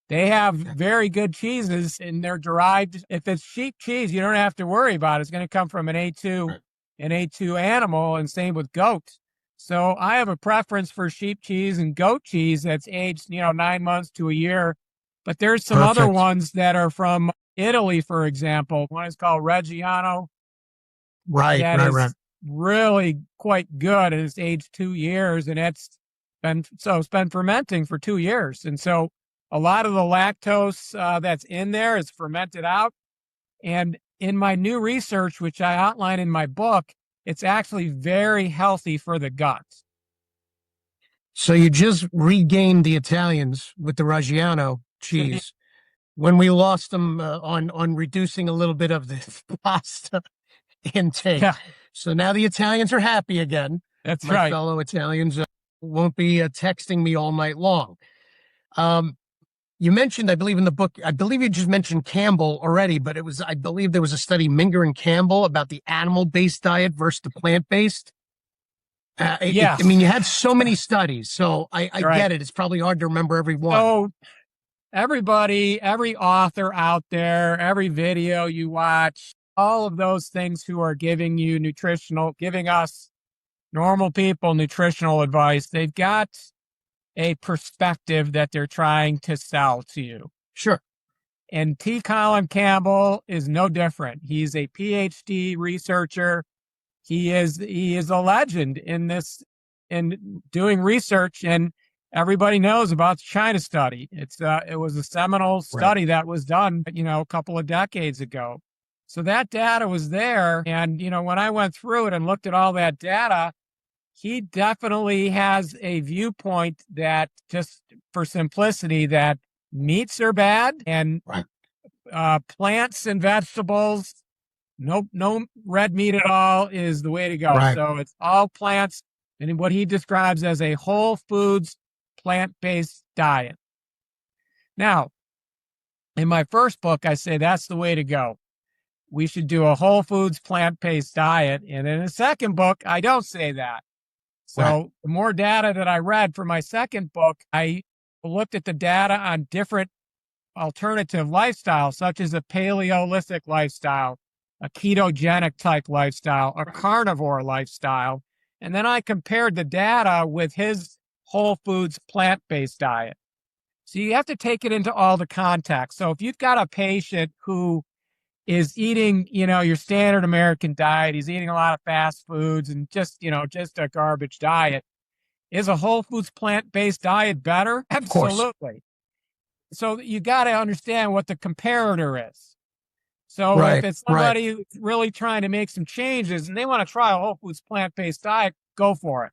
They have very good cheeses, and they're derived. If it's sheep cheese, you don't have to worry about it. It's going to come from an A2 animal, and same with goat. So I have a preference for sheep cheese and goat cheese that's aged, 9 months to a year. But there's some other ones that are from Italy, for example. One is called Reggiano. Right. Really quite good, and it's aged 2 years, and it's been fermenting for 2 years. And so a lot of the lactose that's in there is fermented out. And in my new research, which I outline in my book, it's actually very healthy for the gut. So you just regained the Italians with the Reggiano cheese when we lost them on reducing a little bit of the pasta intake. Yeah, So now the Italians are happy again. that's My right. fellow Italians won't be texting me all night long. You mentioned, I believe in the book, I believe you just mentioned Campbell already, but I believe there was a study, Minger and Campbell, about the animal-based diet versus the plant-based. Yes. I mean, you had so many studies, so I Right. get it. It's probably hard to remember every one. So everybody, every author out there, every video you watch, all of those things who are giving us normal people nutritional advice, they've got a perspective that they're trying to sell to you. Sure. And T. Colin Campbell is no different. He's a PhD researcher. He is a legend in doing research, and everybody knows about the China study. It was a seminal study that was done, a couple of decades ago. So that data was there, and when I went through it and looked at all that data, he definitely has a viewpoint that, just for simplicity, that meats are bad and plants and vegetables, no red meat at all is the way to go. Right. So it's all plants and what he describes as a whole foods plant-based diet. Now, in my first book, I say that's the way to go. We should do a whole foods plant-based diet. And in the second book, I don't say that. So the more data that I read for my second book, I looked at the data on different alternative lifestyles, such as a Paleolithic lifestyle, a ketogenic type lifestyle, a carnivore lifestyle. And then I compared the data with his whole foods plant-based diet. So you have to take it into all the context. So if you've got a patient who is eating, your standard American diet, he's eating a lot of fast foods and just a garbage diet, is a whole foods plant-based diet better? Absolutely. So you got to understand what the comparator is. So if it's somebody who's really trying to make some changes and they want to try a whole foods plant-based diet, go for it.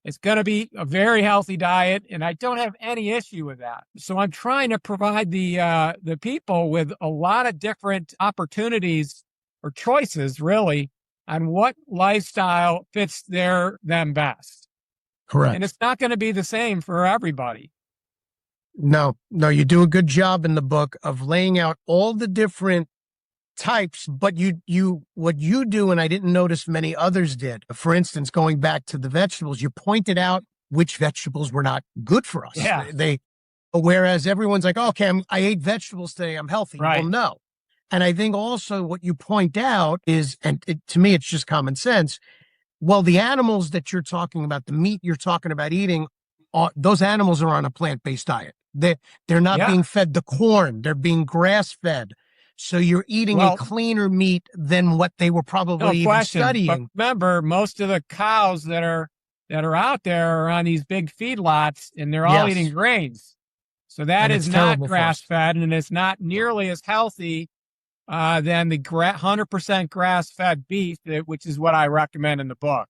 It's going to be a very healthy diet, and I don't have any issue with that. So I'm trying to provide the people with a lot of different opportunities or choices, really, on what lifestyle fits them best. Correct. And it's not going to be the same for everybody. No, you do a good job in the book of laying out all the different types, but what you do, and I didn't notice many others did. For instance, going back to the vegetables, you pointed out which vegetables were not good for us. Yeah. Whereas everyone's like, okay, I ate vegetables today, I'm healthy. Right. Well, no. And I think also what you point out is, to me, it's just common sense. Well, the animals that you're talking about, the meat you're talking about eating, those animals are on a plant-based diet. They're not being fed the corn. They're being grass-fed. So you're eating a cleaner meat than what they were probably even studying. But remember, most of the cows that are out there are on these big feedlots, and they're all eating grains. So that is not grass-fed, and it's not nearly as healthy than the 100% grass-fed beef, which is what I recommend in the book.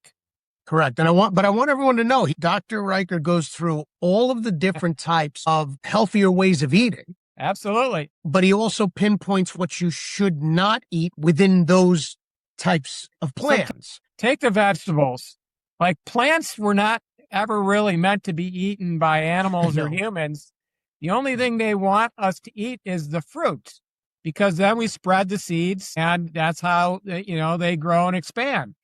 Correct. And I want everyone to know, Dr. Riker goes through all of the different types of healthier ways of eating. Absolutely. But he also pinpoints what you should not eat within those types of plants. So take the vegetables. Like, plants were not ever really meant to be eaten by animals or humans. The only thing they want us to eat is the fruit, because then we spread the seeds, and that's how they grow and expand.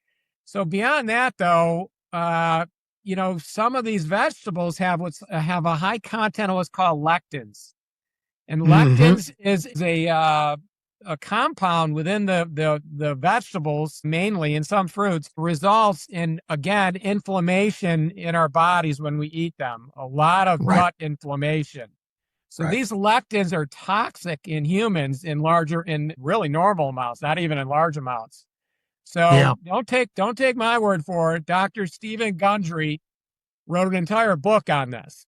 So beyond that, though, some of these vegetables have a high content of what's called lectins. And lectins is a compound within the vegetables, mainly in some fruits, results in, again, inflammation in our bodies when we eat them. A lot of gut inflammation. So these lectins are toxic in humans in really normal amounts, not even in large amounts. So don't take my word for it. Dr. Stephen Gundry wrote an entire book on this.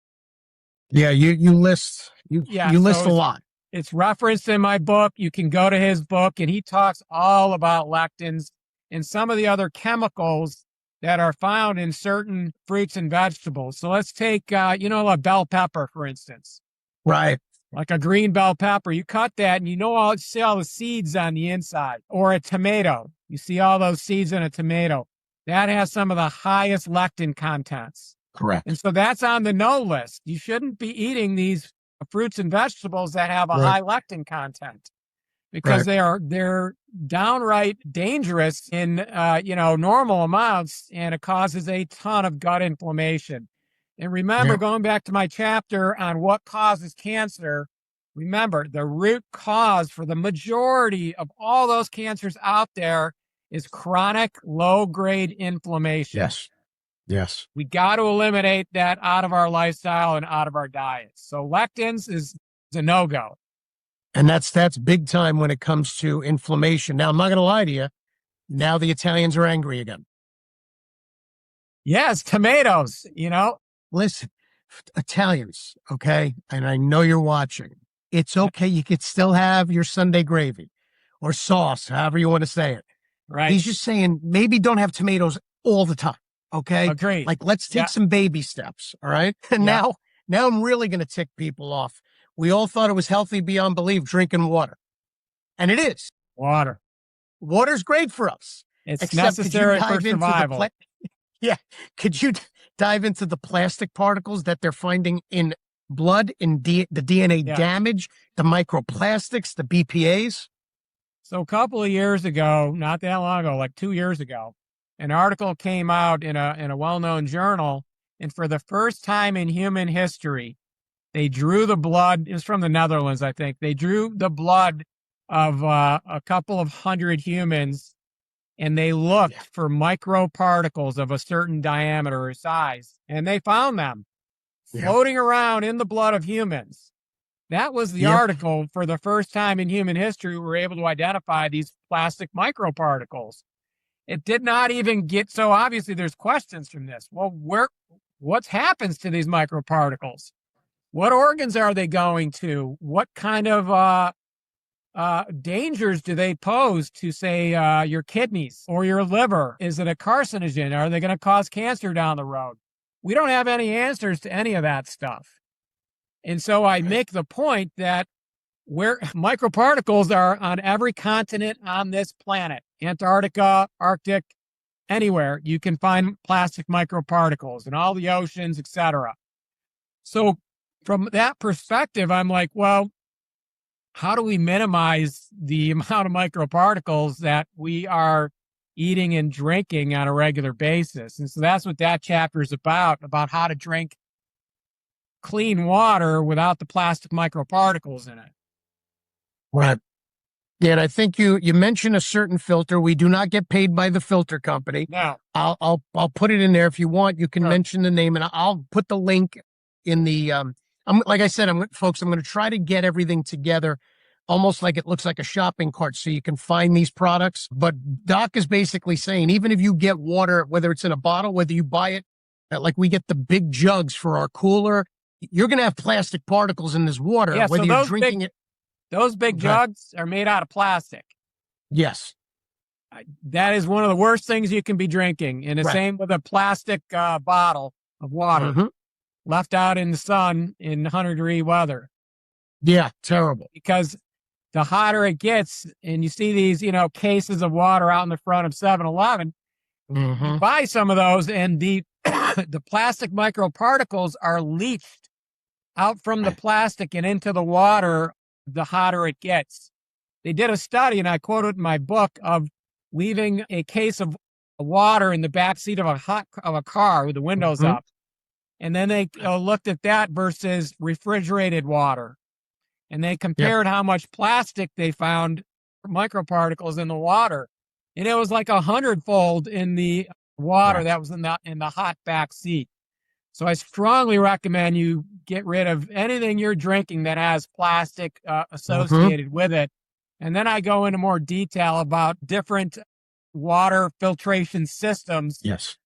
Yeah, you list a lot. It's referenced in my book. You can go to his book, and he talks all about lectins and some of the other chemicals that are found in certain fruits and vegetables. So let's take, a bell pepper, for instance. Right. Like a green bell pepper. You cut that and you see all the seeds on the inside. Or a tomato. You see all those seeds in a tomato. That has some of the highest lectin contents. Correct. And so that's on the no list. You shouldn't be eating these fruits and vegetables that have a high lectin content, because they're downright dangerous in normal amounts, and it causes a ton of gut inflammation. And remember, going back to my chapter on what causes cancer, remember the root cause for the majority of all those cancers out there is chronic low-grade inflammation. Yes. We got to eliminate that out of our lifestyle and out of our diets. So lectins is a no-go. And that's big time when it comes to inflammation. Now, I'm not going to lie to you. Now the Italians are angry again. Yes, tomatoes, Listen, Italians, okay? And I know you're watching. It's okay. You could still have your Sunday gravy or sauce, however you want to say it. Right. He's just saying maybe don't have tomatoes all the time, okay? Agreed. Like, let's take some baby steps, all right? And now I'm really going to tick people off. We all thought it was healthy beyond belief drinking water. And it is. Water's great for us. It's necessary for survival. Could you dive into the plastic particles that they're finding in blood, in the DNA damage, the microplastics, the BPAs? So a couple of years ago, not that long ago, like 2 years ago, an article came out in a well-known journal, and for the first time in human history, they drew the blood. It was from the Netherlands, I think. They drew the blood of a couple of hundred humans, and they looked for microparticles of a certain diameter or size, and they found them floating around in the blood of humans. That was the article. For the first time in human history, we were able to identify these plastic microparticles. It did not even get, so obviously there's questions from this. Well, what happens to these microparticles? What organs are they going to? What kind of dangers do they pose to, say, your kidneys or your liver? Is it a carcinogen? Are they going to cause cancer down the road? We don't have any answers to any of that stuff. And so I make the point that where microparticles are on every continent on this planet, Antarctica, Arctic, anywhere, you can find plastic microparticles in all the oceans, etc. So from that perspective, I'm like, well, how do we minimize the amount of microparticles that we are eating and drinking on a regular basis? And so that's what that chapter is about how to drink clean water without the plastic microparticles in it. Right. Yeah, and I think you mentioned a certain filter. We do not get paid by the filter company. No. I'll put it in there if you want. You can mention the name, and I'll put the link in the. Like I said, folks, I'm going to try to get everything together, almost like it looks like a shopping cart, so you can find these products. But Doc is basically saying, even if you get water, whether it's in a bottle, whether you buy it, like we get the big jugs for our cooler, you're going to have plastic particles in this water, whether you're drinking it. Those big jugs are made out of plastic. Yes. That is one of the worst things you can be drinking. And the same with a plastic bottle of water left out in the sun in 100-degree weather. Yeah, terrible. Because the hotter it gets, and you see these, cases of water out in the front of 7-Eleven, you buy some of those, and the the plastic microparticles are leached out from the plastic and into the water the hotter it gets. They did a study, and I quote it in my book, of leaving a case of water in the back seat of a car with the windows up. And then they looked at that versus refrigerated water. And they compared how much plastic they found microparticles in the water. And it was like 100-fold in the water that was in the hot back seat. So I strongly recommend you get rid of anything you're drinking that has plastic associated with it. And then I go into more detail about different water filtration systems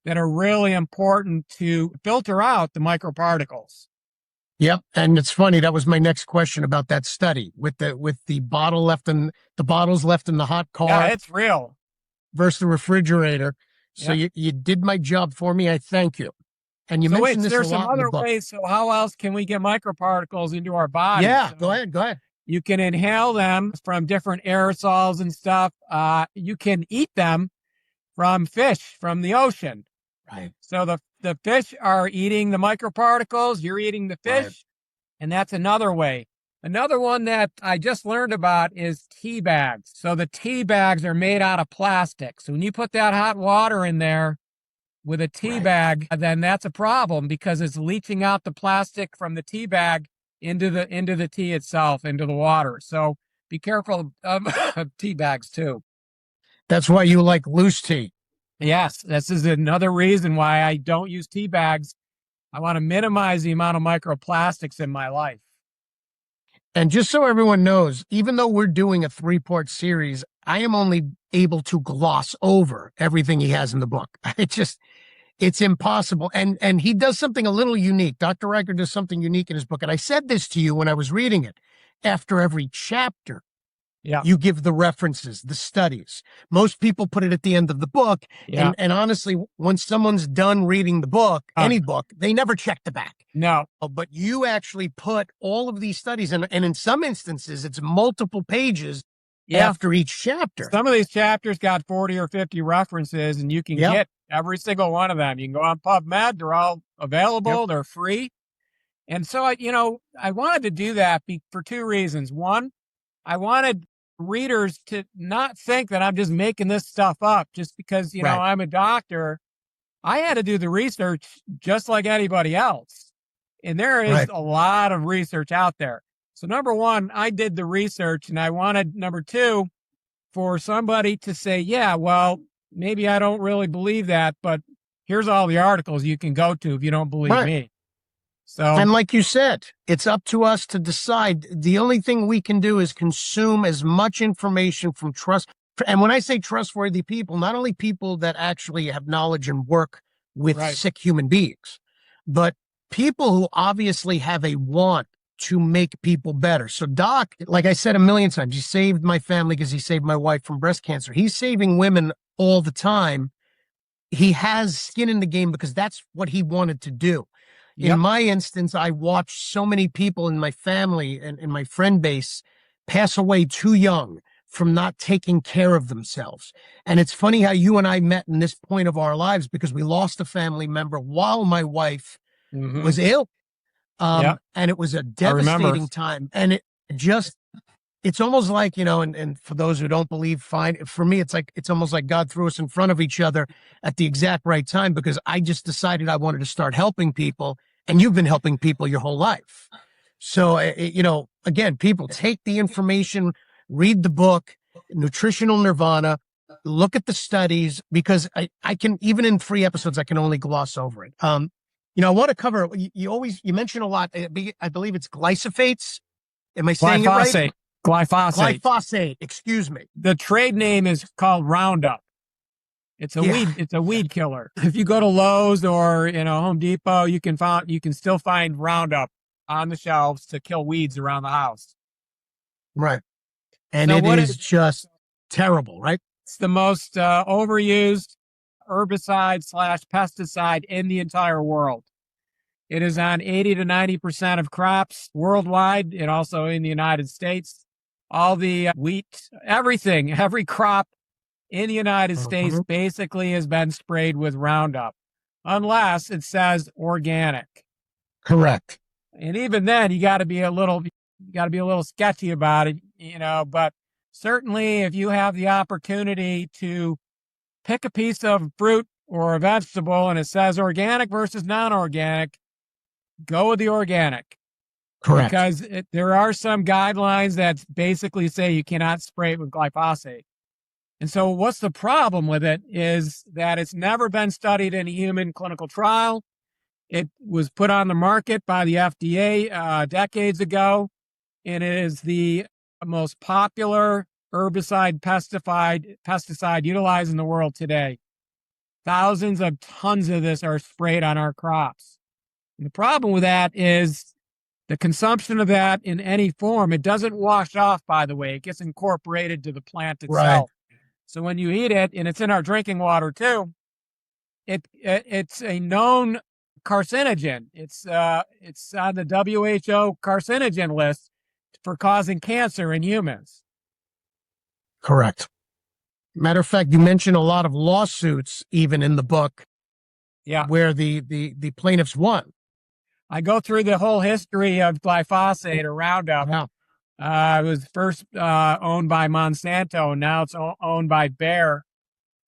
that are really important to filter out the microparticles. Yep. And it's funny, that was my next question about that study with the bottles left in the hot car. Yeah, it's real. Versus the refrigerator. So Yep. you did my job for me. I thank you. And you So mentioned this a there's some lot in the other book. ways. So how else can we get microparticles into our bodies? Yeah, So go ahead. you can inhale them from different aerosols and stuff. You can eat them from fish from the ocean. Right. So the fish are eating the microparticles, you're eating the fish, Right. and that's another way. Another one that I just learned about is tea bags. So the tea bags are made out of plastic. So when you put that hot water in there with a tea bag, then that's a problem because it's leaching out the plastic from the tea bag into the tea itself, into the water. So be careful of tea bags too. That's why you like loose tea. Yes, this is another reason why I don't use tea bags. I want to minimize the amount of microplastics in my life. And just so everyone knows, even though we're doing a 3-part series, I am only able to gloss over everything he has in the book. It's impossible. And he does something a little unique. Dr. Riker does something unique in his book. And I said this to you when I was reading it. After every chapter, you give the references, the studies. Most people put it at the end of the book. Yeah. And honestly, when someone's done reading the book, any book, they never check the back. No. But you actually put all of these studies, and in some instances, it's multiple pages after each chapter. Some of these chapters got 40 or 50 references, and you can get every single one of them. You can go on PubMed. They're all available. They're free. And so, I wanted to do that for two reasons. One, I wanted readers to not think that I'm just making this stuff up just because, I'm a doctor. I had to do the research just like anybody else. And there is a lot of research out there. So number one, I did the research, and I wanted, number two, for somebody to say, yeah, well, maybe I don't really believe that, but here's all the articles you can go to if you don't believe me. So, and like you said, it's up to us to decide. The only thing we can do is consume as much information from and when I say trustworthy people, not only people that actually have knowledge and work with sick human beings, but people who obviously have a want to make people better. So Doc, like I said a million times, he saved my family because he saved my wife from breast cancer. He's saving women all the time. He has skin in the game because that's what he wanted to do. In my instance, I watched so many people in my family and in my friend base pass away too young from not taking care of themselves. And it's funny how you and I met in this point of our lives because we lost a family member while my wife was ill. And it was a devastating time. And it's almost like, and for those who don't believe, fine. For me, it's almost like God threw us in front of each other at the exact right time because I just decided I wanted to start helping people. And you've been helping people your whole life. So, again, people take the information, read the book, Nutritional Nirvana, look at the studies, because I can, even in 3 episodes, I can only gloss over it. I want to cover, you mention a lot, I believe it's glyphosates. Am I saying it right? Glyphosate. Glyphosate, excuse me. The trade name is called Roundup. It's a weed. It's a weed killer. If you go to Lowe's or Home Depot, you can still find Roundup on the shelves to kill weeds around the house. Right, and it is just terrible, right? It's the most overused herbicide/pesticide in the entire world. It is on 80 to 90% of crops worldwide, and also in the United States. All the wheat, everything, every crop in the United States basically has been sprayed with Roundup, unless it says organic. Correct. And even then, you got to be a little sketchy about it, but certainly if you have the opportunity to pick a piece of fruit or a vegetable and it says organic versus non-organic, go with the organic. Correct. Because there are some guidelines that basically say you cannot spray it with glyphosate. And so what's the problem with it is that it's never been studied in a human clinical trial. It was put on the market by the FDA decades ago, and it is the most popular herbicide pesticide utilized in the world today. Thousands of tons of this are sprayed on our crops. And the problem with that is the consumption of that in any form, it doesn't wash off, by the way. It gets incorporated to the plant itself. So when you eat it, and it's in our drinking water too, it's a known carcinogen. It's on the WHO carcinogen list for causing cancer in humans. Correct. Matter of fact, you mentioned a lot of lawsuits even in the book. Yeah. Where the plaintiffs won. I go through the whole history of glyphosate or Roundup. Yeah. It was first owned by Monsanto. Now it's owned by Bayer.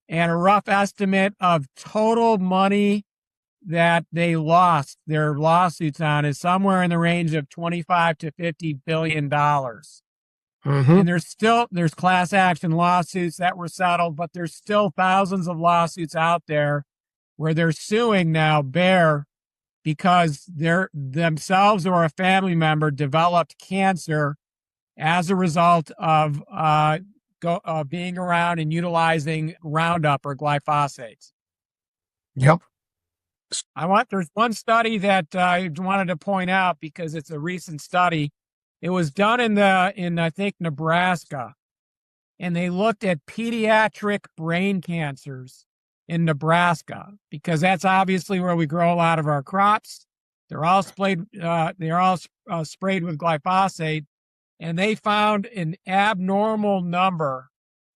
And a rough estimate of total money that they lost their lawsuits on is somewhere in the range of 25 to $50 billion. Mm-hmm. And there's class action lawsuits that were settled, but there's still thousands of lawsuits out there where they're suing now Bayer because they're themselves or a family member developed cancer as a result of being around and utilizing Roundup or glyphosate. Yep. There's one study that I wanted to point out because it's a recent study. It was done in I think Nebraska, and they looked at pediatric brain cancers in Nebraska because that's obviously where we grow a lot of our crops. They're all sprayed with glyphosate, and they found an abnormal number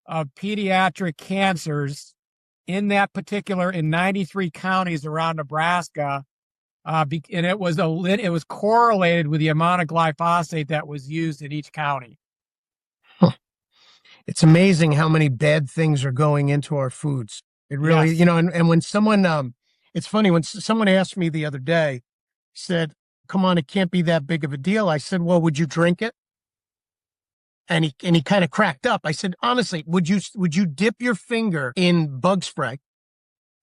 of pediatric cancers in 93 counties around Nebraska, and it was correlated with the amount of glyphosate that was used in each county. It's amazing how many bad things are going into our foods. It really, Yes. And when someone, it's funny when someone asked me the other day, said, "Come on, it can't be that big of a deal." I said, "Well, would you drink it?" And he kind of cracked up. I said, "Honestly, would you dip your finger in bug spray?"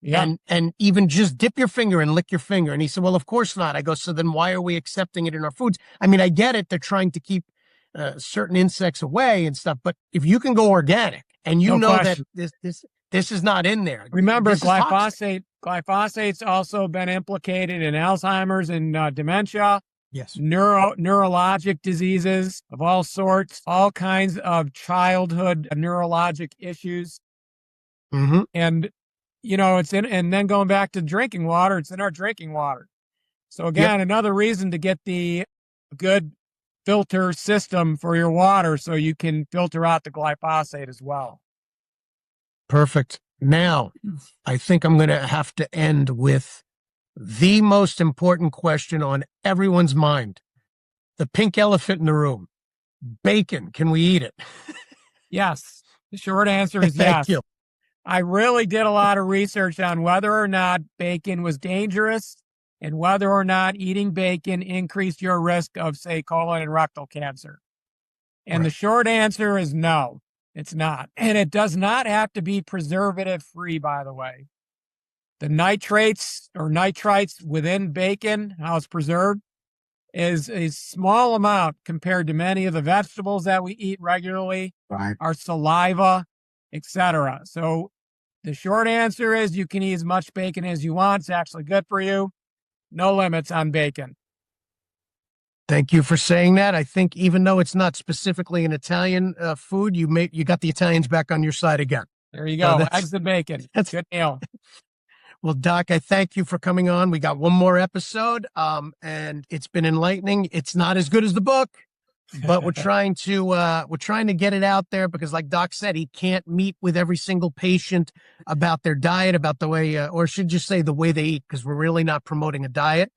Yeah. And even just dip your finger and lick your finger. And he said, "Well, of course not." I go, "So then why are we accepting it in our foods?" I mean, I get it. They're trying to keep certain insects away and stuff, but if you can go organic and you know that this is not in there. Remember, glyphosate's also been implicated in Alzheimer's and dementia. Yes. Neurologic diseases of all sorts, all kinds of childhood neurologic issues. Mm-hmm. And, and then going back to drinking water, it's in our drinking water. So again, Another reason to get the good filter system for your water so you can filter out the glyphosate as well. Perfect. Now, I think I'm going to have to end with the most important question on everyone's mind. The pink elephant in the room. Bacon. Can we eat it? Yes. The short answer is yes. Thank you. I really did a lot of research on whether or not bacon was dangerous and whether or not eating bacon increased your risk of, say, colon and rectal cancer. And The short answer is no, it's not. And it does not have to be preservative-free, by the way. The nitrates or nitrites within bacon, how it's preserved, is a small amount compared to many of the vegetables that we eat regularly, our saliva, etc. So the short answer is you can eat as much bacon as you want. It's actually good for you. No limits on bacon. Thank you for saying that. I think even though it's not specifically an Italian food, you got the Italians back on your side again. There you go. Eggs and bacon. That's good meal. Well, Doc, I thank you for coming on. We got one more episode, and it's been enlightening. It's not as good as the book, but we're trying to get it out there because, like Doc said, he can't meet with every single patient about their diet, about the way, or should just say the way they eat, because we're really not promoting a diet.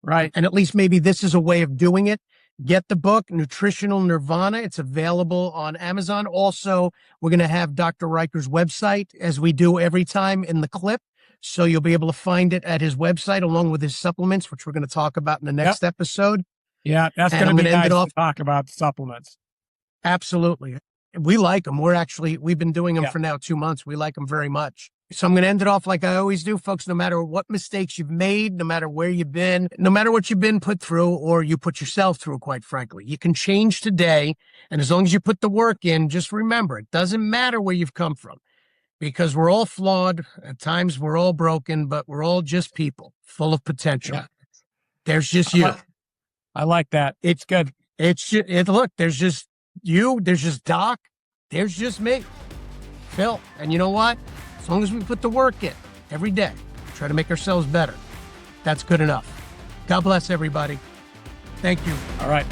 Right. And at least maybe this is a way of doing it. Get the book, Nutritional Nirvana. It's available on Amazon. Also, we're going to have Dr. Riker's website, as we do every time in the clip. So you'll be able to find it at his website along with his supplements, which we're going to talk about in the next episode. Yeah, that's going to be nice to talk about the supplements. Absolutely. We like them. We've been doing them for now 2 months. We like them very much. So I'm going to end it off like I always do, folks. No matter what mistakes you've made, no matter where you've been, no matter what you've been put through or you put yourself through, quite frankly, you can change today. And as long as you put the work in, just remember, it doesn't matter where you've come from because we're all flawed. At times we're all broken, but we're all just people full of potential. Yeah. There's just you. I like that. It's good. Look, there's just you. There's just Doc. There's just me, Phil. And you know what? As long as we put the work in every day, try to make ourselves better. That's good enough. God bless everybody. Thank you. All right.